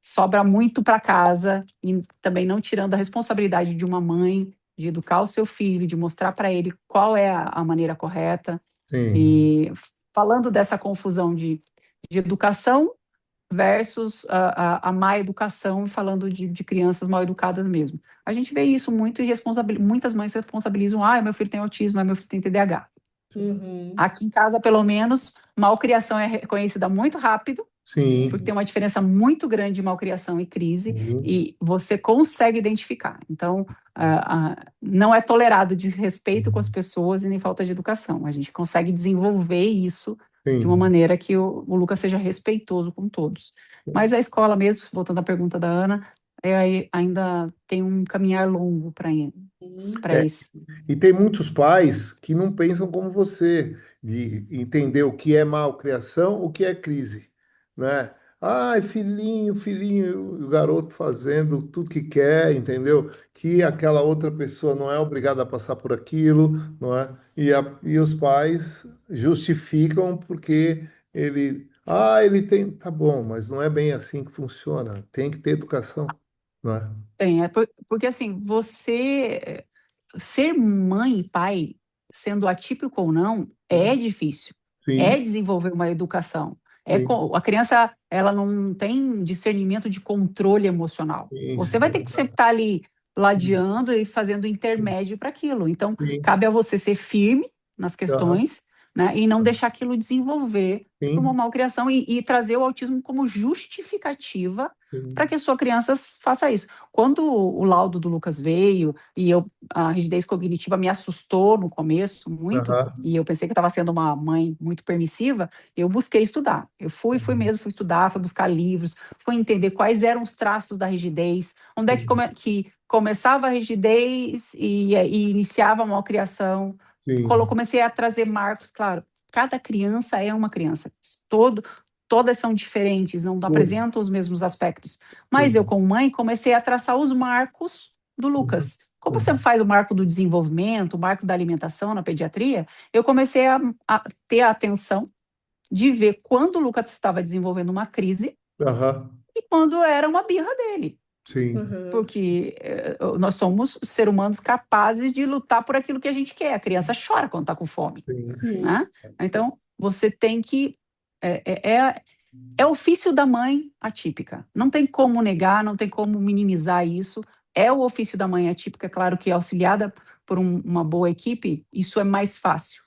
Sobra muito para casa e também não tirando a responsabilidade de uma mãe de educar o seu filho, de mostrar para ele qual é a maneira correta. Sim. E falando dessa confusão de educação versus a má educação, falando de crianças mal educadas mesmo. A gente vê isso muito e muitas mães responsabilizam, meu filho tem autismo, meu filho tem TDAH. Uhum. Aqui em casa, pelo menos, malcriação é reconhecida muito rápido, porque tem Sim. uma diferença muito grande de malcriação e crise, Sim. e você consegue identificar. Então, não é tolerado desrespeito com as pessoas e nem falta de educação. A gente consegue desenvolver isso de uma Sim. maneira que o Lucas seja respeitoso com todos. Mas a escola mesmo, voltando à pergunta da Ana, ainda tem um caminhar longo para É, esse. e tem muitos pais que não pensam como você, de entender o que é malcriação, o que é crise, né? Ai, filhinho, filhinho, o garoto fazendo tudo que quer, entendeu? Que aquela outra pessoa não é obrigada a passar por aquilo, não é? E os pais justificam porque ele tem, tá bom, mas não é bem assim que funciona. Tem que ter educação, não é? Porque assim, você ser mãe e pai sendo atípico ou não, é difícil. É Sim, desenvolver uma educação. sim, A criança, ela não tem discernimento de controle emocional. sim, Você vai ter que sempre estar ali ladeando e fazendo sim, intermédio para aquilo. Então, sim, cabe a você ser firme nas aham, questões, né, e não deixar aquilo desenvolver para uma sim, malcriação e trazer o autismo como justificativa para sim, que a sua criança faça isso. Quando o laudo do Lucas veio e a rigidez cognitiva me assustou no começo muito, aham, e eu pensei que eu estava sendo uma mãe muito permissiva, eu busquei estudar. Eu fui mesmo, fui estudar, fui buscar livros, fui entender quais eram os traços da rigidez, onde é que começava a rigidez e iniciava a malcriação. sim, Comecei a trazer marcos, claro, cada criança é uma criança, todas são diferentes, não sim, apresentam os mesmos aspectos. Mas eu, sim, como mãe, comecei a traçar os marcos do uhum, Lucas. Como você uhum, faz o marco do desenvolvimento, o marco da alimentação na pediatria, eu comecei a ter a atenção de ver quando o Lucas estava desenvolvendo uma crise aham, e quando era uma birra dele. sim, Uhum. Porque nós somos seres humanos capazes de lutar por aquilo que a gente quer. A criança chora quando está com fome, sim, sim, Sim. né? sim, Então, você tem que. É ofício da mãe atípica. Não tem como negar, não tem como minimizar isso. É o ofício da mãe atípica, claro que auxiliada por uma boa equipe, isso é mais fácil.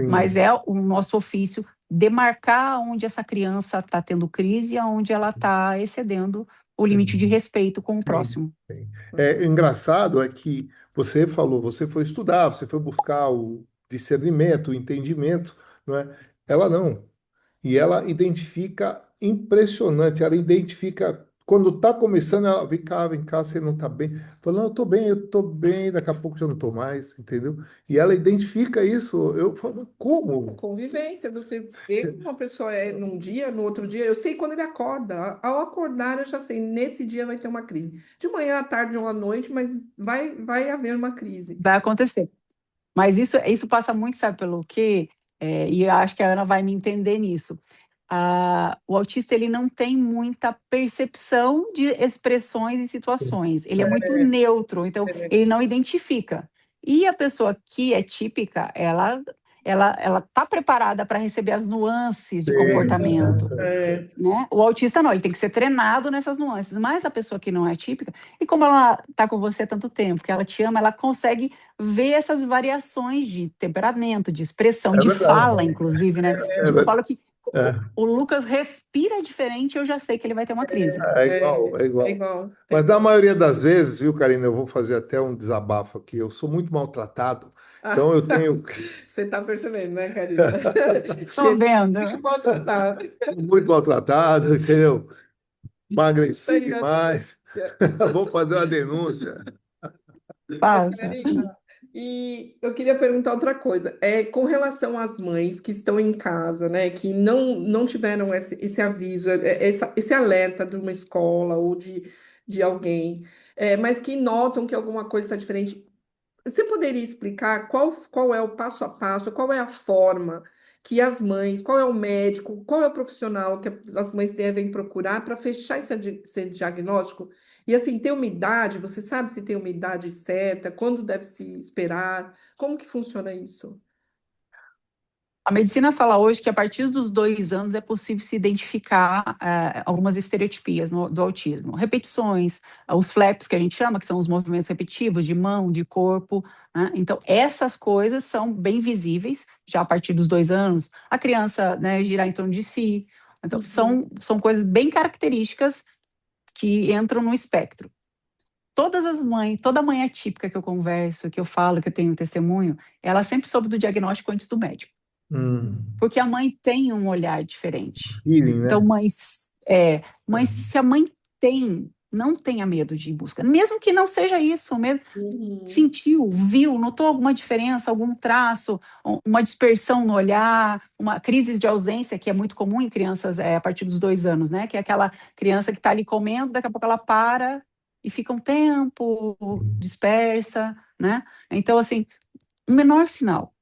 Mas sim, é o nosso ofício demarcar onde essa criança está tendo crise e onde ela está excedendo o limite de sim. respeito com o Sim, próximo. sim. É engraçado é que você falou, você foi estudar, você foi buscar o discernimento, o entendimento, não é? Ela não. E ela identifica impressionante, ela identifica quando está começando, ela vem cá, você não está bem. Fala, não, eu estou bem, daqui a pouco já não estou mais, entendeu? E ela identifica isso. Eu falo, como? Convivência, você vê como uma pessoa é num dia, no outro dia. Eu sei quando ele acorda. Ao acordar, eu já sei, nesse dia vai ter uma crise. De manhã, à tarde ou à noite, mas vai haver uma crise. Vai acontecer. Mas isso passa muito, sabe pelo quê? E eu acho que a Ana vai me entender nisso. O autista ele não tem muita percepção de expressões e situações. Ele é muito É, neutro, então é, ele não identifica. E a pessoa que é típica, ela está preparada para receber as nuances de Sim, comportamento, é, né? O autista não, ele tem que ser treinado nessas nuances, mas a pessoa que não é típica, e como ela está com você há tanto tempo, que ela te ama, ela consegue ver essas variações de temperamento, de expressão, é de verdade. fala, inclusive, né? É Eu verdade. falo que É, o Lucas respira diferente, eu já sei que ele vai ter uma crise. é igual, é, é é igual. igual, é Mas na igual. maioria das vezes, viu, Karina, eu vou fazer até um desabafo aqui. Eu sou muito maltratado, Ah, então eu tenho você está percebendo, né, Karina? Tô Você vendo. muito maltratado. muito maltratado, entendeu? Tá Emagreci aí na demais. denúncia. Vou fazer uma denúncia. Ô, Passa. Karina, e eu queria perguntar outra coisa. Com relação às mães que estão em casa, né, que não tiveram esse aviso, esse alerta de uma escola ou de alguém, mas que notam que alguma coisa está diferente. Você poderia explicar qual é o passo a passo, qual é a forma que as mães, qual é o médico, qual é o profissional que as mães devem procurar para fechar esse diagnóstico? E assim, ter uma idade, você sabe se tem uma idade certa, quando deve se esperar? Como que funciona isso? A medicina fala hoje que a partir dos 2 anos é possível se identificar algumas estereotipias do autismo. Repetições, os flaps que a gente chama, que são os movimentos repetitivos de mão, de corpo, né? Então, essas coisas são bem visíveis já a partir dos 2 anos. A criança, né, girar em torno de si. Então, Uhum. são coisas bem características que entram no espectro. Toda mãe atípica que eu converso, que eu falo, que eu tenho testemunho, ela sempre soube do diagnóstico antes do médico. Hum, Porque a mãe tem um olhar diferente. healing, Então, né? se a mãe não tenha medo de ir em busca, mesmo que não seja isso, mesmo Uhum. sentiu, viu, notou alguma diferença, algum traço, uma dispersão no olhar, uma crise de ausência, que é muito comum em crianças a partir dos 2 anos, né? Que é aquela criança que está ali comendo, daqui a pouco ela para e fica um tempo dispersa, né? Então, assim, um menor sinal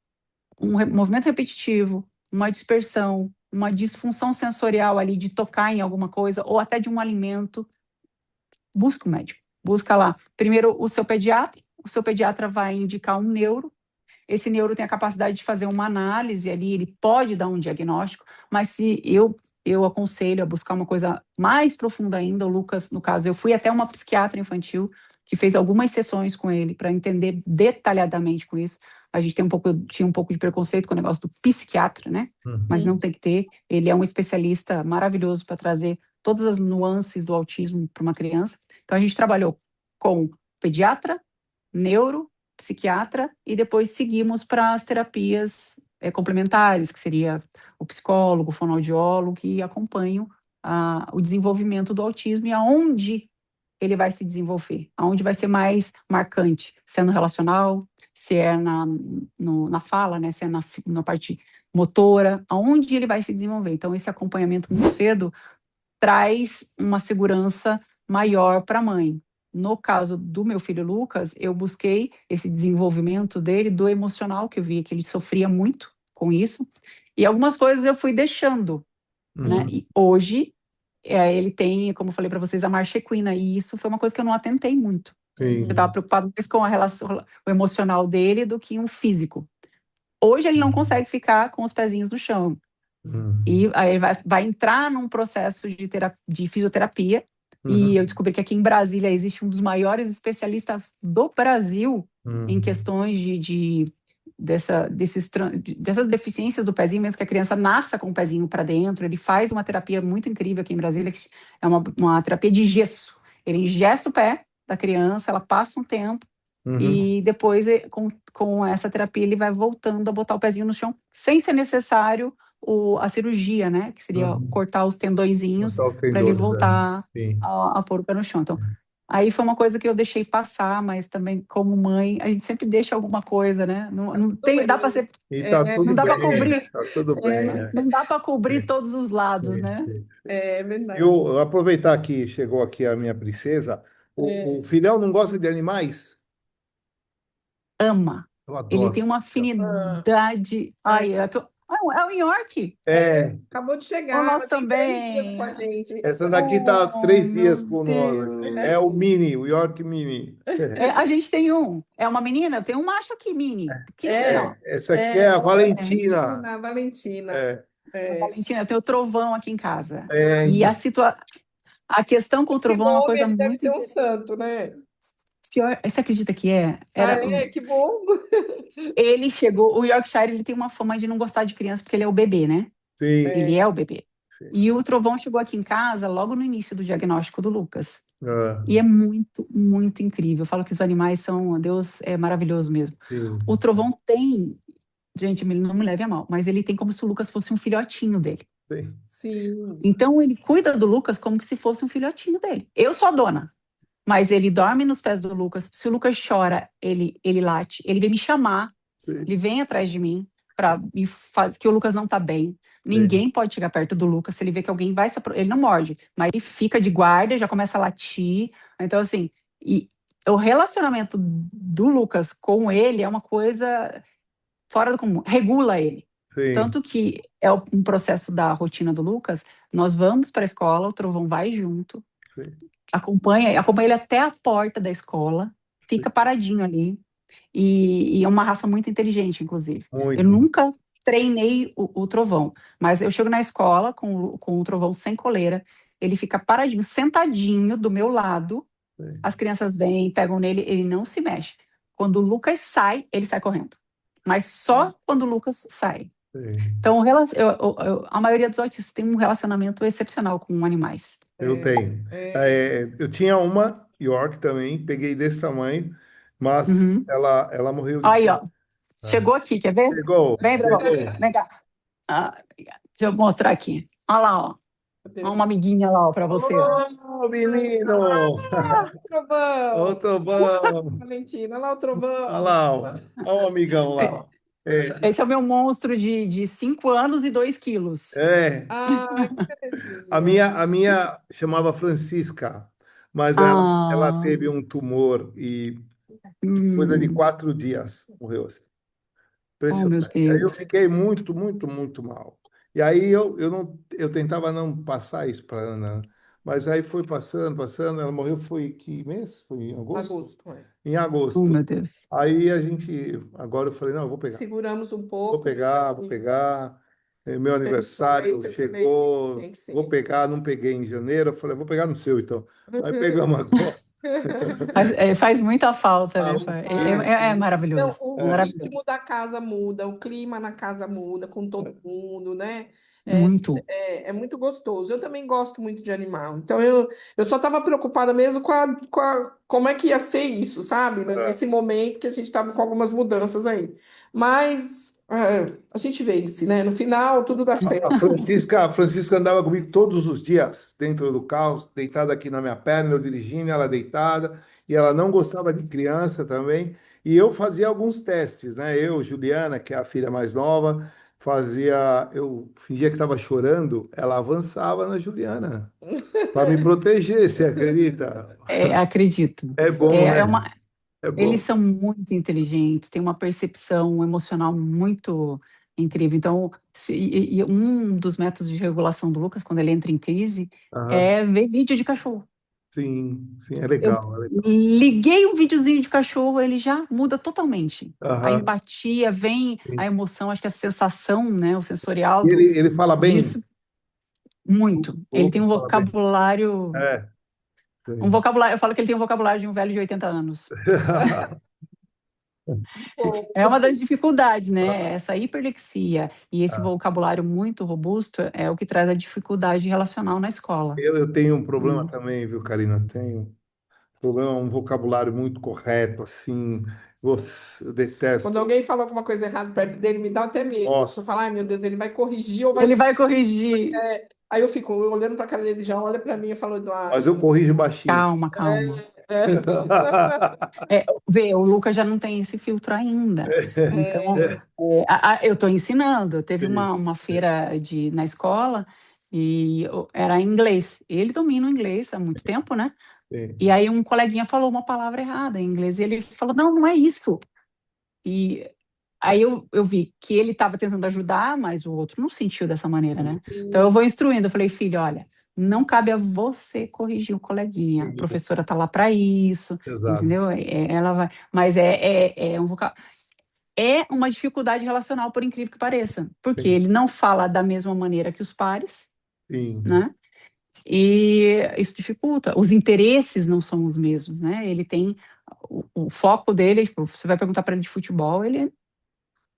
movimento repetitivo, uma dispersão, uma disfunção sensorial ali de tocar em alguma coisa ou até de um alimento, busca o médico. Busca lá. Primeiro o seu pediatra vai indicar um neuro esse neuro tem a capacidade de fazer uma análise ali, ele pode dar um diagnóstico, mas se eu aconselho a buscar uma coisa mais profunda ainda, o Lucas, no caso, eu fui até uma psiquiatra infantil que fez algumas sessões com ele para entender detalhadamente com isso. A gente tinha um pouco de preconceito com o negócio do psiquiatra, né? Mas não Uhum. tem que ter. Ele é um especialista maravilhoso para trazer todas as nuances do autismo para uma criança. Então a gente trabalhou com pediatra, neuro, psiquiatra e depois seguimos para as terapias complementares, que seria o psicólogo, o fonoaudiólogo, que acompanham o desenvolvimento do autismo e aonde ele vai se desenvolver, aonde vai ser mais marcante, se é no relacional, se é na fala, né, se é na parte motora, aonde ele vai se desenvolver. Então, esse acompanhamento muito cedo traz uma segurança maior para a mãe. No caso do meu filho Lucas, eu busquei esse desenvolvimento dele, do emocional, que eu via que ele sofria muito com isso, e algumas coisas eu fui deixando, né? Uhum. E hoje ele tem, como eu falei para vocês, a marcha equina, e isso foi uma coisa que eu não atentei muito. Eu estava Sim. preocupada mais com a relação, o emocional dele do que o físico. Hoje ele não consegue ficar com os pezinhos no chão. Uhum. E aí ele vai entrar num processo de fisioterapia. E eu Uhum. descobri que aqui em Brasília existe um dos maiores especialistas do Brasil em Uhum. questões dessas deficiências do pezinho, mesmo que a criança nasça com o pezinho para dentro. Ele faz uma terapia muito incrível aqui em Brasília, que é uma terapia de gesso. Ele engessa o pé da criança, ela passa um tempo, Uhum. e depois, com essa terapia, ele vai voltando a botar o pezinho no chão, sem ser necessário a cirurgia, né? Que seria Uhum. cortar os tendõezinhos Botar os para ele tendões, né? voltar Sim. a pôr o pé no chão. Então, aí foi uma coisa que eu deixei passar, mas também, como mãe, a gente sempre deixa alguma coisa, né? Não, não Tudo tem, dá para bem. ser, E tá É, não tudo dá para bem, cobrir, tá tudo bem. É. não dá para cobrir É. todos os lados, Sim, né? sim. é verdade. Eu aproveitar que chegou aqui a minha princesa, o É. filhão não gosta de animais? Ama. Eu Ele adoro. tem uma Ah, afinidade. é. Ai, é o York. É, Acabou de O chegar, nosso ela tem 3 dias com também. a gente. essa daqui tá há Oh, 3 dias meu com nós aqui. É Deus. o Mini, o York Mini. A gente tem um. É uma menina? Tem um macho aqui, mini. É, Pequenininho. Essa aqui é a É. Valentina. Valentina, Valentina. É, A É. Valentina, eu tenho o trovão aqui em casa. E então. a questão com o Esse trovão é uma nome, coisa ele deve muito ser um interessante. santo, né? Pior, você acredita que é? Ah, é? Que bom. Ele chegou, o Yorkshire, ele tem uma fama de não gostar de criança porque ele é o bebê, né? Sim, Ele é o bebê. sim. E o trovão chegou aqui em casa logo no início do diagnóstico do Lucas. Ah, E é muito, muito incrível. Eu falo que os animais são, Deus é maravilhoso mesmo. O sim, trovão tem, gente, não me leve a mal, mas ele tem como se o Lucas fosse um filhotinho dele. sim. Sim. Então ele cuida do Lucas como que se fosse um filhotinho dele. Eu sou a dona, mas ele dorme nos pés do Lucas. Se o Lucas chora, ele late, ele vem me chamar, Sim, ele vem atrás de mim para me fazer que o Lucas não tá bem. sim, Ninguém pode chegar perto do Lucas. Se ele vê que alguém vai ele não morde, mas ele fica de guarda, já começa a latir. Então assim, e o relacionamento do Lucas com ele é uma coisa fora do comum, regula ele. sim, Tanto que é um processo da rotina do Lucas, nós vamos para a escola, o Trovão vai junto, sim, acompanha ele até a porta da escola, sim. fica paradinho ali, e é uma raça muito inteligente, inclusive. Eu Muito. nunca treinei o Trovão, mas eu chego na escola com o Trovão sem coleira, ele fica paradinho, sentadinho do meu lado, Sim, as crianças vêm, pegam nele, ele não se mexe. Quando o Lucas sai, ele sai correndo. Mas só quando o Lucas sai. sim. Então, a maioria dos autistas tem um relacionamento excepcional com animais. Eu É, tenho. é. É, eu tinha uma York também, peguei desse tamanho, mas Uhum. ela morreu de Aí, câncer. ó. Chegou aqui, quer ver? Chegou, Vem, Dragão. chegou. Vem cá. Ah, deixa eu mostrar aqui. Olha lá, ó. Olha uma amiguinha lá, ó, pra você, ó. Ô, menino! Ah, Ô, Trovão. Trovão! Valentina, olha lá o Olha trovão. lá, ó. Olha o amigão lá, ó. É, esse é o meu monstro de 5 anos e 2 quilos. é. Ai, que A belezinha. minha, a minha chamava Francisca, mas ela Ah, teve um tumor e coisa de hum. 4 dias morreu. Oh, meu Impressionante. Aí eu Deus. fiquei muito, muito, muito mal. E aí eu tentava não passar isso para Ana, Mas aí foi passando, passando. Ela morreu foi que mês? Foi em agosto? Agosto, é. Em Oh, agosto. meu Deus. Aí a gente, agora eu falei, não, eu vou pegar. Seguramos um Vou pouco, mas pegar, vou assim, pegar. Meu pelo aniversário jeito, eu falei, chegou, tem que vou ser. pegar, não peguei em janeiro. Eu falei, vou pegar no seu então. Aí pegamos agora. Faz muita falta, Ah, né? um É filho. Não, maravilhoso, o É, ritmo maravilhoso. da casa muda, o clima na casa muda com todo mundo, né? É, Muito. é muito gostoso. Eu também gosto muito de animal. Então eu só estava preocupada mesmo como é que ia ser isso, sabe? é. Nesse momento que a gente estava com algumas mudanças aí. Mas a gente vence, né? No final, tudo dá certo. A Francisca andava comigo todos os dias dentro do carro, deitada aqui na minha perna, eu dirigindo, ela deitada, e ela não gostava de criança também. E eu fazia alguns testes, né? Eu, Juliana, que é a filha mais nova, eu fingia que estava chorando, ela avançava na Juliana para me proteger, você acredita? Acredito. É bom, É, é né? uma, É eles bom. são muito inteligentes, têm uma percepção emocional muito incrível. Então, e um dos métodos de regulação do Lucas, quando ele entra em crise, Aham. é ver vídeo de cachorro. Sim, sim, é Eu legal, é legal. liguei um videozinho de cachorro, ele já muda totalmente. A Aham. empatia, vem a Sim. emoção, acho que a sensação, né, o sensorial E ele fala bem? disso, muito. O Ele tem Lucas um fala bem? vocabulário, É. Sim. eu falo que ele tem um vocabulário de um velho de 80 anos. Pô, É uma das dificuldades, né? Essa hiperlexia e esse vocabulário muito robusto é o que traz a dificuldade relacional na escola. Eu tenho um problema Hum. também, viu, Karina? Tenho problema, um vocabulário muito correto, assim. Eu quando detesto. alguém fala alguma coisa errada perto dele, me dá até medo. Nossa, Eu falo, ai meu Deus, ele vai corrigir ou vai. Ele vai corrigir. Aí eu fico olhando para a cara dele, já olha para mim e falo, mas Eduardo. eu corrijo baixinho. Calma, calma. É, Vê, o Lucas já não tem esse filtro ainda. Então, eu estou ensinando. Teve Sim, uma feira na escola e era em inglês. Ele domina o inglês há muito tempo, né? E sim, aí um coleguinha falou uma palavra errada em inglês e ele falou, não, não é isso. E aí eu vi que ele estava tentando ajudar, mas o outro não sentiu dessa maneira, né? Então eu sim, vou instruindo. Eu falei, filho, olha, não cabe a você corrigir o coleguinha. A sim, professora está lá para isso, exato. entendeu? Ela vai. Mas é uma dificuldade relacional, por incrível que pareça, porque Sim, ele não fala da mesma maneira que os pares, sim, né? E isso dificulta. Os interesses não são os mesmos, né? Ele tem o foco dele, tipo, você vai perguntar para ele de futebol, ele,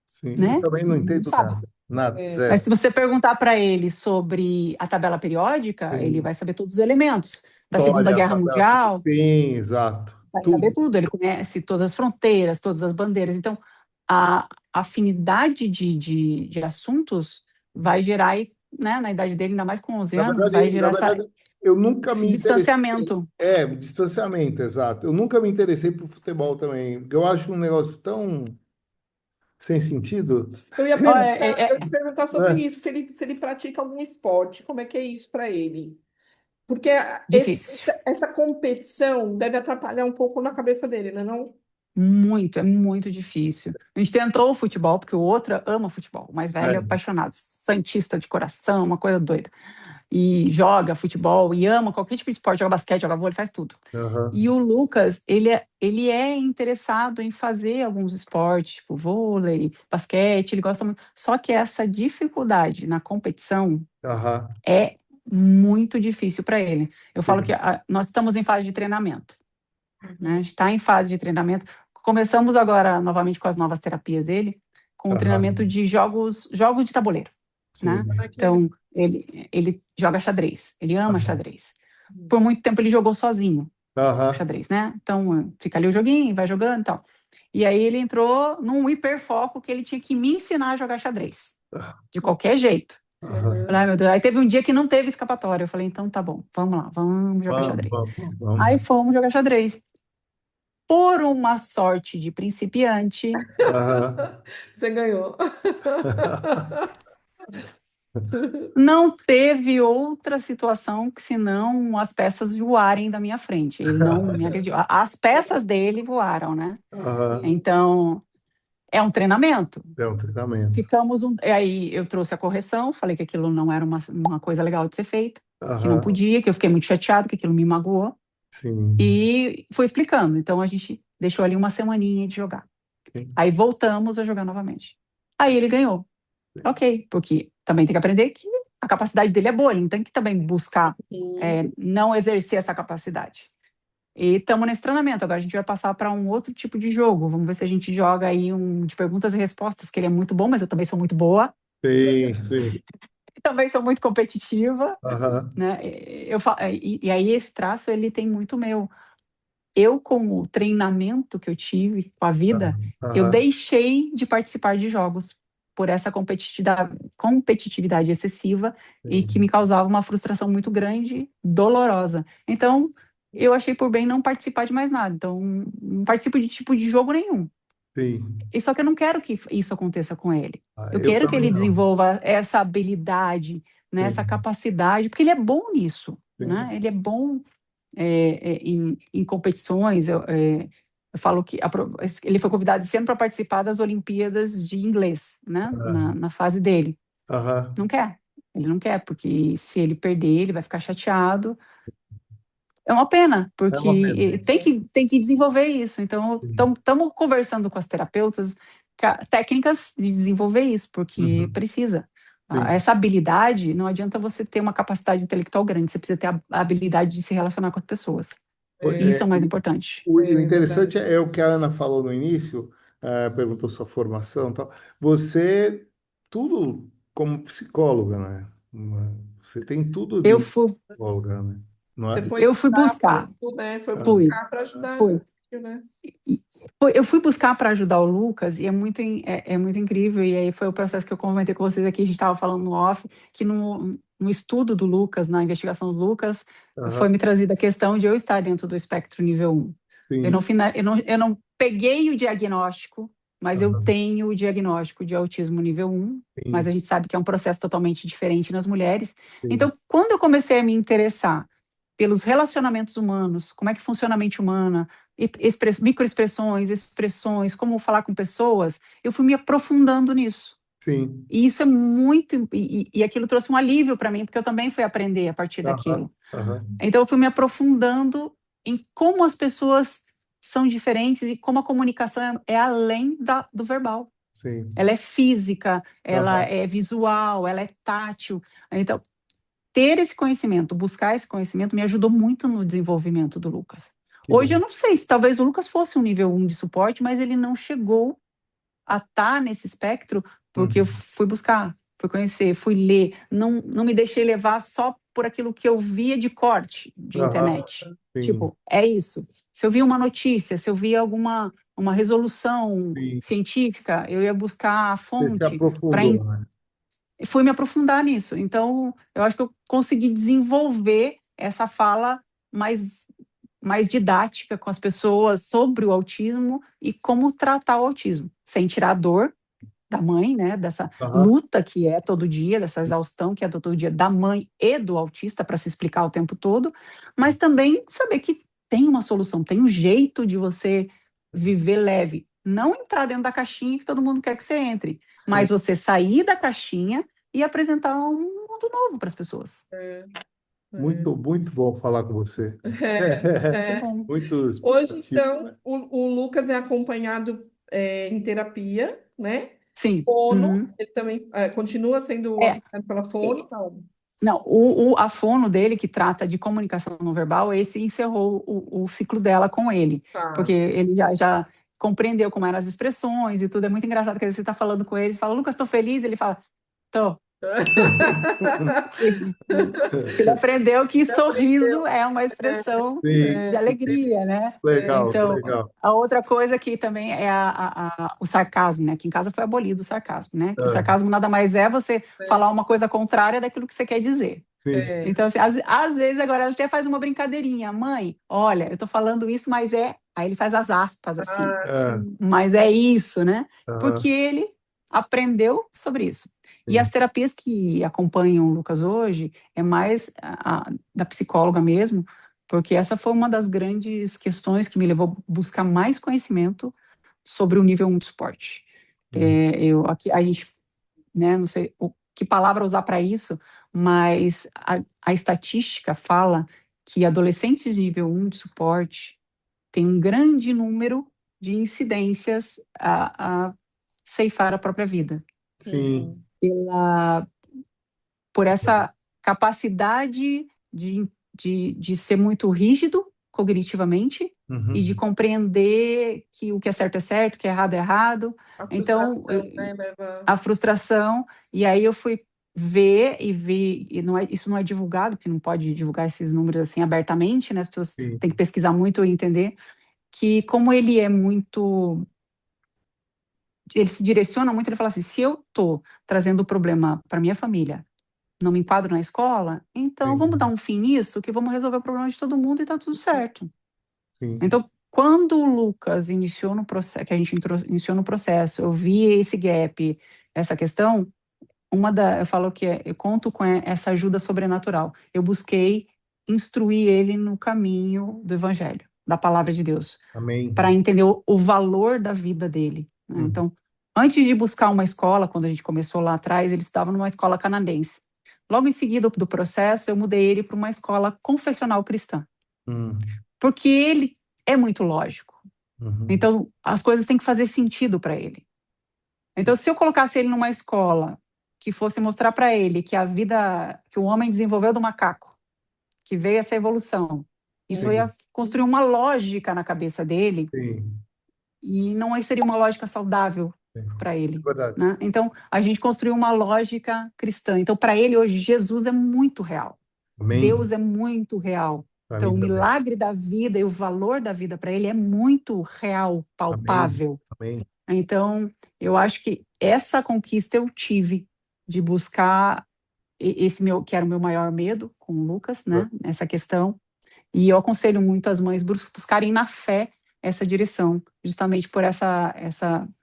sim. Eu né, também não não entendo sabe. nada. Nada, é, Mas se zero. você perguntar para ele sobre a tabela periódica, ele Sim. vai saber todos os elementos da Segunda História, Guerra tabela. Mundial, Sim, exato. vai saber Tudo. tudo. Ele conhece todas as fronteiras, todas as bandeiras. Então, a afinidade de assuntos vai gerar, aí, né, na idade dele, ainda mais com 11 Na anos, vai verdade, na gerar verdade, eu nunca esse me interessei. distanciamento. Distanciamento, exato. Eu nunca me interessei por futebol também, porque eu acho um negócio tão sem sentido, eu ia Ó, perguntar, eu ia perguntar sobre né? isso, se ele pratica algum esporte, como é que é isso para ele? Porque difícil. essa competição deve atrapalhar um pouco na cabeça dele, né? Não? É muito difícil. A gente tentou o futebol, porque o outro ama futebol, o mais velho é É, apaixonado, santista de coração, uma coisa doida. E joga futebol, e ama qualquer tipo de esporte, joga basquete, joga vôlei, faz tudo. aham, E o Lucas, ele é interessado em fazer alguns esportes, tipo vôlei, basquete, ele gosta muito. Só que essa dificuldade na competição aham, é muito difícil para ele. Eu falo que sim, nós estamos em fase de treinamento, né? A gente está em fase de treinamento. Começamos agora novamente com as novas terapias dele, com o treinamento aham, de jogos de tabuleiro, né? sim, Ah, que legal. Então, ele joga xadrez, ele ama aham, xadrez. Por muito tempo ele jogou sozinho o aham, xadrez, né? Então, fica ali o joguinho, vai jogando e tal. E aí ele entrou num hiperfoco que ele tinha que me ensinar a jogar xadrez, de qualquer jeito. aham. Falei, ai, meu Deus. Aí teve um dia que não teve escapatória. Eu falei, então tá bom, vamos lá, vamos jogar Vamos, xadrez. vamos, Aí vamos. fomos jogar xadrez. Por uma sorte de principiante, Aham. Você ganhou. não teve outra situação que senão as peças voarem da minha frente. Ele não me agrediu. As peças dele voaram, né? Aham. Sim. Então, é um treinamento. É um treinamento. Aí eu trouxe a correção, falei que aquilo não era uma coisa legal de ser feita. que não Aham, podia, que eu fiquei muito chateada, que aquilo me magoou, sim, e fui explicando. Então a gente deixou ali uma semaninha de jogar. sim, Aí voltamos a jogar novamente. Aí ele ganhou. sim. Ok, porque também tem que aprender que a capacidade dele é boa, ele não tem que também buscar Sim. não exercer essa capacidade. E estamos nesse treinamento. Agora a gente vai passar para um outro tipo de jogo. Vamos ver se a gente joga aí um de perguntas e respostas, que ele é muito bom, mas eu também sou muito boa. Sim, sim. E também sou muito competitiva, Aham, né? E aí esse traço ele tem muito meu. Eu, com o treinamento que eu tive com a vida, eu aham, deixei de participar de jogos por essa competitividade excessiva e que me sim, causava uma frustração muito grande, dolorosa. Então, eu achei por bem não participar de mais nada. Então, não participo de tipo de jogo nenhum. sim. E só que eu não quero que isso aconteça com ele. Eu Eu quero que também ele não. desenvolva essa habilidade, né, essa Sim, capacidade, porque ele é bom nisso, né? sim. Ele é bom em competições. Eu falo que ele foi convidado esse ano para participar das Olimpíadas de inglês, né? Na fase dele. Aham, Não quer. Ele não quer, porque se ele perder, ele vai ficar chateado. É uma pena, é uma porque pena. tem que desenvolver isso. Então, Sim. estamos conversando com as terapeutas técnicas de desenvolver isso, porque Uhum, precisa. sim. Essa habilidade, não adianta você ter uma capacidade intelectual grande, você precisa ter a habilidade de se relacionar com as pessoas. Isso é o mais importante. O É verdade. interessante é o que a Ana falou no início, perguntou sua formação e tal. Você, tudo como psicóloga, né? Você tem tudo Eu de fui, psicóloga, né? Não Você é? foi eu fui estudar buscar, muito, né? Foi Ah, fui, buscar para ajudar seu fui. filho, né? E eu fui buscar para ajudar o Lucas, e é muito incrível, e aí foi o processo que eu comentei com vocês aqui, a gente estava falando no off, que no estudo do Lucas, na investigação do Lucas, foi aham, me trazida a questão de eu estar dentro do espectro nível 1. sim. Eu não peguei o diagnóstico, mas eu Aham, tenho o diagnóstico de autismo nível 1, mas a sim, gente sabe que é um processo totalmente diferente nas mulheres. sim. Então, quando eu comecei a me interessar pelos relacionamentos humanos, como é que funciona a mente humana, microexpressões, expressões, como falar com pessoas, eu fui me aprofundando nisso. Sim. E isso é muito. E aquilo trouxe um alívio para mim, porque eu também fui aprender a partir Aham, daquilo. aham, Então, eu fui me aprofundando em como as pessoas são diferentes e como a comunicação é além do verbal. sim. Ela é física, ela Aham, é visual, ela é tátil. Então, ter esse conhecimento, buscar esse conhecimento, me ajudou muito no desenvolvimento do Lucas. que Hoje eu bom. não sei se talvez o Lucas fosse um nível 1 de suporte, mas ele não chegou a estar nesse espectro porque eu Uhum. fui buscar, fui conhecer, fui ler, não me deixei levar só por aquilo que eu via de corte de Aham, internet. sim, Tipo, é isso. Se eu via uma notícia, se eu via uma resolução sim. científica, eu ia buscar a Você se fonte para aprofundou, né? fui me aprofundar nisso. Então, eu acho que eu consegui desenvolver essa fala mais didática com as pessoas sobre o autismo e como tratar o autismo, sem tirar a dor da mãe, né, dessa Aham, luta que é todo dia, dessa exaustão que é todo dia da mãe e do autista para se explicar o tempo todo, mas também saber que tem uma solução, tem um jeito de você viver leve, não entrar dentro da caixinha que todo mundo quer que você entre, sim. mas você sair da caixinha e apresentar um mundo novo para as pessoas. É, é. Muito, muito bom falar com você. Que É. bom. Muito Hoje, explicativo, então, né? o Lucas é acompanhado em terapia, né? Sim. Fono, Uhum. ele também continua sendo É, acompanhado pela fono, não. não, a fono dele, que trata de comunicação não verbal, esse encerrou o ciclo dela com ele, porque Tá. ele já compreendeu como eram as expressões e tudo. É muito engraçado que você está falando com ele, fala, Lucas, estou feliz, ele fala, tô. Ele aprendeu que Já aprendeu. sorriso é uma expressão Sim, de sim. alegria, né? Legal, que Então, legal. a outra coisa que também é o sarcasmo, né? Que em casa foi abolido o sarcasmo, né? Que o Ah, sarcasmo nada mais é você É, falar uma coisa contrária daquilo que você quer dizer. sim. é, Então, assim, às vezes agora ele até faz uma brincadeirinha. Mãe, olha, eu tô falando isso, mas é. Aí ele faz as aspas assim. ah, Ah, sim. Mas é isso, né? Porque aham, ele aprendeu sobre isso. E as sim. terapias que acompanham o Lucas hoje é mais da psicóloga mesmo, porque essa foi uma das grandes questões que me levou a buscar mais conhecimento sobre o nível 1 de suporte. Hum, Aqui, a gente, né, não sei, que palavra usar para isso, mas a estatística fala que adolescentes de nível 1 de suporte têm um grande número de incidências a ceifar a própria vida. Sim. Pela, por essa capacidade de ser muito rígido cognitivamente e de Uhum. compreender que o que é certo, o que é errado. A Então, frustração, né, leva... a frustração, e aí eu fui ver e vi, e não é, isso não é divulgado, porque não pode divulgar esses números assim abertamente, né? As pessoas Sim. têm que pesquisar muito e entender que como ele é muito, ele se direciona muito, ele fala assim, se eu tô trazendo o problema para minha família, não me enquadro na escola, então vamos dar Sim. um fim nisso, que vamos resolver o problema de todo mundo e tá tudo certo. Sim. Então, quando o Lucas iniciou no processo, que a gente iniciou no processo, eu vi esse gap, essa questão, eu falo que eu conto com essa ajuda sobrenatural. Eu busquei instruir ele no caminho do evangelho, da palavra de Deus, para Amém. entender o valor da vida dele, né? Uhum. Então, antes de buscar uma escola, quando a gente começou lá atrás, ele estudava numa escola canadense. Logo em seguida do processo, eu mudei ele para uma escola confessional cristã, Uhum. porque ele é muito lógico. Uhum. Então, as coisas têm que fazer sentido para ele. Então, se eu colocasse ele numa escola que fosse mostrar para ele que a vida, que o homem desenvolveu do macaco, que veio essa evolução, isso Sim. ia construir uma lógica na cabeça dele Sim. e não seria uma lógica saudável Sim. para É ele, verdade. né? Então, a gente construiu uma lógica cristã. Então, para ele hoje, Jesus é muito real. Amém. Deus é muito real. Para Então, mim o também. milagre da vida e o valor da vida para ele é muito real, Amém. palpável. Amém. Então, eu acho que essa conquista eu tive de buscar esse meu, que era o meu maior medo com o Lucas, né? Essa questão. E eu aconselho muito as mães buscarem na fé essa direção, justamente por essa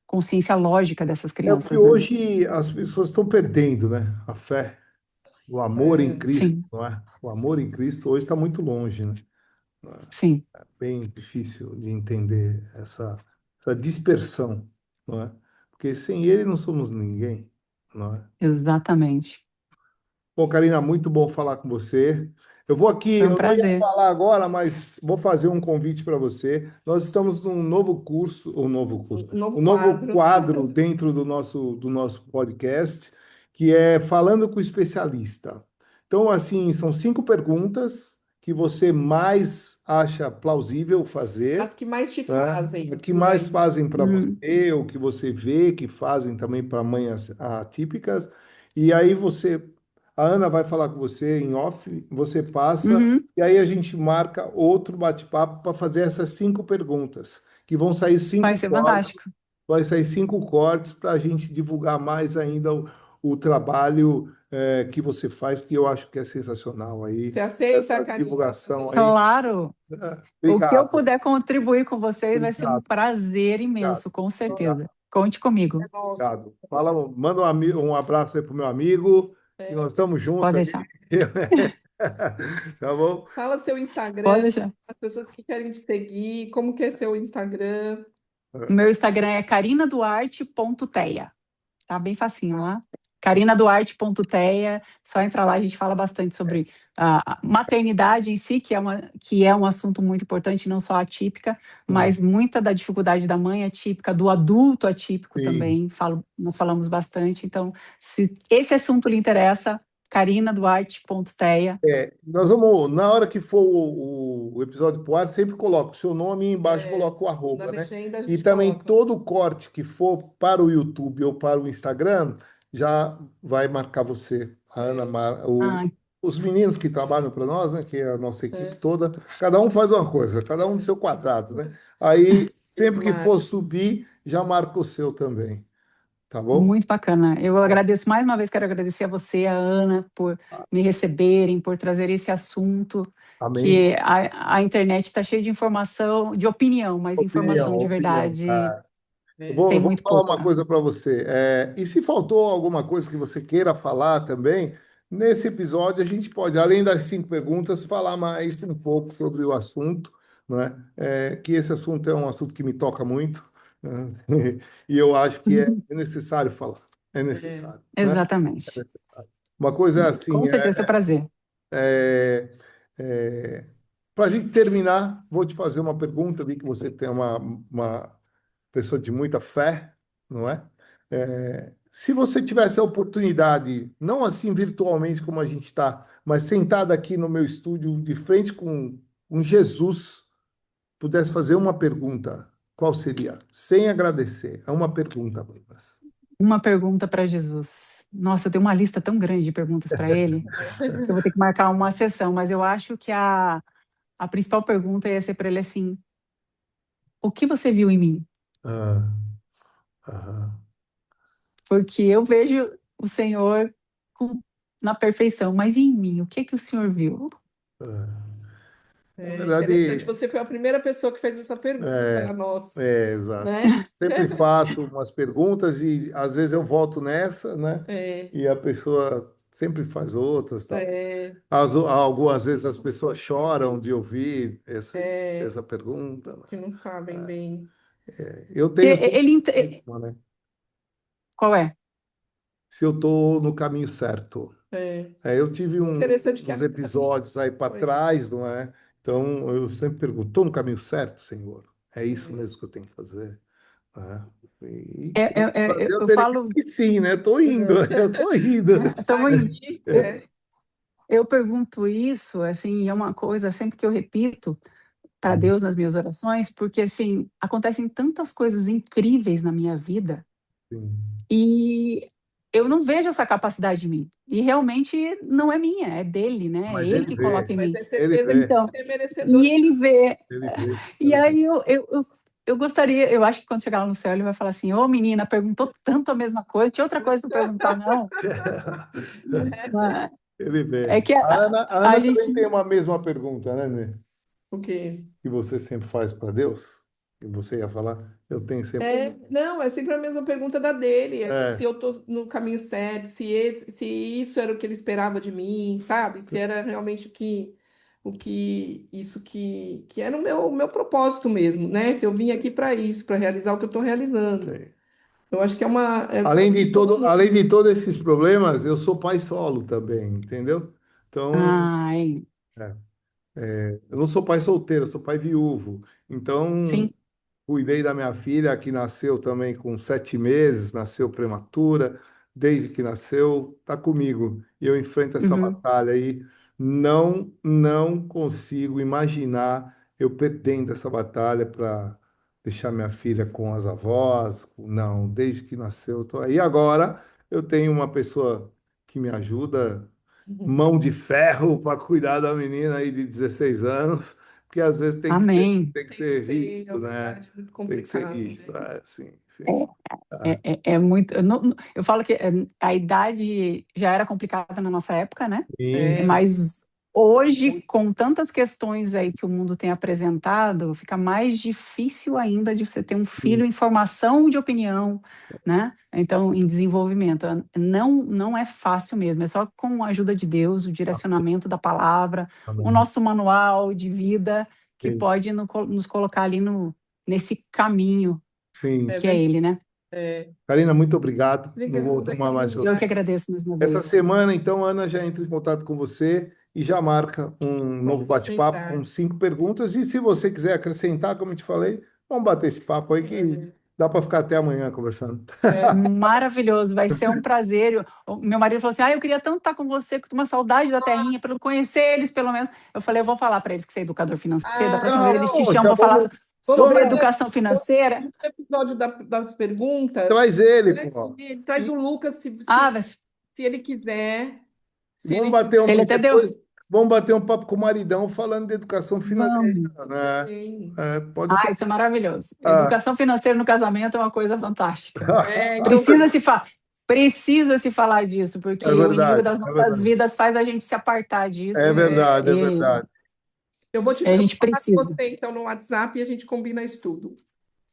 consciência lógica dessas É o que crianças, né? hoje as pessoas estão perdendo, né? A fé, o amor em É. Cristo, Sim, não é? O amor em Cristo hoje está muito longe, né? sim, É bem difícil de entender essa dispersão, não é? Porque sem ele não somos ninguém, não é? exatamente. Bom, Karina, muito bom falar com você. Eu vou aqui, Foi um eu não ia prazer. falar agora, mas vou fazer um convite para você. Nós estamos num novo curso, Um novo um novo quadro. quadro dentro do nosso podcast, que é Falando com o Especialista. Então, assim, são 5 perguntas que você mais acha plausível As fazer, que mais te né? O fazem, que mais mãe. fazem para Uhum, você, o que você vê que fazem também para mães atípicas. E aí a Ana vai falar com você em off, você passa, uhum, e aí a gente marca outro bate-papo para fazer essas 5 perguntas, que vão sair vai cinco ser cortes, fantástico. vai sair 5 cortes para a gente divulgar mais ainda o trabalho que você faz, que eu acho que é sensacional aí, Você aceita, essa Karina? divulgação aí. Claro, o que eu Obrigado, puder contribuir com vocês vai ser um obrigado, prazer obrigado. imenso, com Tá? certeza. Conte comigo. É nosso. Obrigado. Manda um abraço aí pro meu amigo, que É. nós estamos Pode juntos aí. deixar, Tá bom? Fala seu pode Instagram, deixar. as pessoas que querem te seguir, como que é seu Instagram? O meu Instagram é carinaduarte.teia. Tá bem facinho lá. carinaduarte.teia. Só entrar lá, a gente fala bastante sobre a maternidade em si, que é um assunto muito importante, não só atípica, Hum, mas muita da dificuldade da mãe atípica, do adulto atípico sim. também. Nós falamos bastante. Então, se esse assunto lhe interessa, carinaduarte.teia. Nós vamos, na hora que for o episódio pro ar, sempre coloca o seu nome e embaixo É, coloca o na arroba, né? legenda a E gente também coloca. todo corte que for para o YouTube ou para o Instagram, já vai marcar você, a Ana É, Mar, Ah, os meninos que trabalham para nós, né? Que é a nossa equipe é, toda, cada um faz uma coisa, cada um no seu quadrado, né? Aí, eles sempre que for marcam. subir, já marca o seu também, tá bom? muito bacana. Eu agradeço mais uma vez, quero agradecer a você, a Ana, por me receberem, por trazer esse assunto, Amém. que a internet está cheia de informação, de opinião, mas informação Opinião, de opinião. verdade Eu É. vou, tem eu vou muito falar pouco. uma coisa para você. E se faltou alguma coisa que você queira falar também, nesse episódio a gente pode, além das 5 perguntas, falar mais um pouco sobre o assunto, não é? Que esse assunto é um assunto que me toca muito, né? E eu acho que é necessário falar. É necessário, né? Exatamente. Uma coisa é assim, Com certeza, é prazer. para a gente terminar, vou te fazer uma pergunta. Eu vi que você tem uma pessoa de muita fé, não é? Se você tivesse a oportunidade, não assim virtualmente como a gente está, mas sentado aqui no meu estúdio, de frente com Jesus, pudesse fazer uma pergunta, qual seria? Sem agradecer, é uma pergunta apenas. Uma pergunta para Jesus. Nossa, eu tenho uma lista tão grande de perguntas para ele, que eu vou ter que marcar uma sessão, mas eu acho que a principal pergunta ia ser para ele assim: o que você viu em mim? Ah, aham, Porque eu vejo o Senhor na perfeição, mas em mim, o que que o Senhor viu? ah. Na É interessante, verdade, você foi a primeira pessoa que fez essa pergunta para nós, exato. né? Sempre faço umas perguntas e às vezes eu volto nessa, né? É, E a pessoa sempre faz outras, tal. é, Algumas vezes as pessoas choram de ouvir é, essa pergunta, que não sabem né? bem. Eu tenho sempre Ele, uma, né? qual é? Se eu estou no caminho certo. É. Eu tive Interessante que uns episódios aí para foi. trás, não é? Então eu sempre pergunto: estou no caminho certo, Senhor? É isso É. mesmo que eu tenho que fazer? Né? Eu Eu teria que dizer falo, que sim, né? Estou indo, eu estou indo. estamos indo. Aqui, Eu pergunto isso, assim, e é uma coisa sempre que eu repito para Deus nas minhas orações, porque assim, acontecem tantas coisas incríveis na minha vida Sim. e eu não vejo essa capacidade em mim. E realmente não é minha, é dele, né? É Mas ele ele que coloca vê, em mas mim. é ele certeza que vê, Então, você é merecedor e ele disso. vê. ele vê. E aí eu gostaria, eu acho que quando chegar lá no céu, ele vai falar assim: ô menina, perguntou tanto a mesma coisa, tinha outra coisa para perguntar, não? Mas Ele vê. é que A a Ana também gente. tem uma mesma pergunta, né, Nê? O quê? Que você sempre faz para Deus? Que você ia falar? Eu tenho sempre. Não, é sempre a mesma pergunta da dele, se É, eu tô no caminho certo, se isso era o que ele esperava de mim, sabe? Se era realmente isso que era o meu propósito mesmo, né? Se eu vim aqui para isso, para realizar o que eu estou realizando. sim. Eu acho que Além coisa de de todo todo, mundo. além de todos esses problemas, eu sou pai solo também, entendeu? Então, Ai, é, eu não sou pai solteiro, eu sou pai viúvo. Então, sim. cuidei da minha filha, que nasceu também com 7 meses, nasceu prematura. Desde que nasceu, tá comigo. E eu enfrento essa Uhum. batalha aí. Não consigo imaginar eu perdendo essa batalha para deixar minha filha com as avós. Não, desde que nasceu, eu tô aí. E agora eu tenho uma pessoa que me ajuda, mão de ferro, para cuidar da menina aí de 16 anos, que às vezes Amém. tem que Tem que ser ser, é rígido, uma né? idade muito Tem que ser complicada, rígido, né? sim, sim. Ah, É muito. Eu falo que a idade já era complicada na nossa época, né? É, isso, Mas hoje, com tantas questões aí que o mundo tem apresentado, fica mais difícil ainda de você ter um filho sim, em formação de opinião, né? Então, em desenvolvimento. Não é fácil mesmo, é só com a ajuda de Deus, o direcionamento da palavra, o amém. nosso manual de vida, que Sim, pode nos colocar ali nesse caminho é sim. que é verdade. ele, né? É. Karina, muito obrigado. Não vou Obrigada, tomar mais seu Eu que tempo. agradeço mais uma Essa vez. semana, então, a Ana já entra em contato com você e já marca um novo Vamos bate-papo com agendar. 5 perguntas. E se você quiser acrescentar, como eu te falei, vamos bater esse papo aí que É, dá para ficar até amanhã conversando. é. Maravilhoso, vai ser um prazer. O meu marido falou assim: eu queria tanto estar com você, com uma saudade da terrinha, para conhecer eles, pelo menos. Eu falei: eu vou falar para eles que você é educador financeiro, da próxima vez Ah, eles te Não, chamam já para falar vamos sobre vamos, fazer educação financeira. no episódio das perguntas. traz ele, Traz pô. ele, traz o Lucas Ah, se ele quiser. Se Vamos ele bater quiser, ele um até deu. depois, vamos bater um papo com o maridão falando de educação financeira, Vamos. né? também. Pode ser. Isso é maravilhoso. Ah, Educação financeira no casamento é uma coisa fantástica. Então, Precisa se falar disso, é porque o inimigo verdade, das é nossas verdade. vidas faz a gente se apartar É disso verdade, é e verdade. a eu vou gente falar com precisa. você então no WhatsApp e a gente combina isso tudo.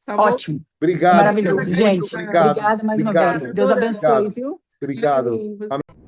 Tá bom? Ótimo. É Obrigado, viu? maravilhoso. Muito Gente, obrigado. obrigada mais uma vez. Obrigado. Deus Adoramos. abençoe, Obrigado. viu? Obrigado. Amém.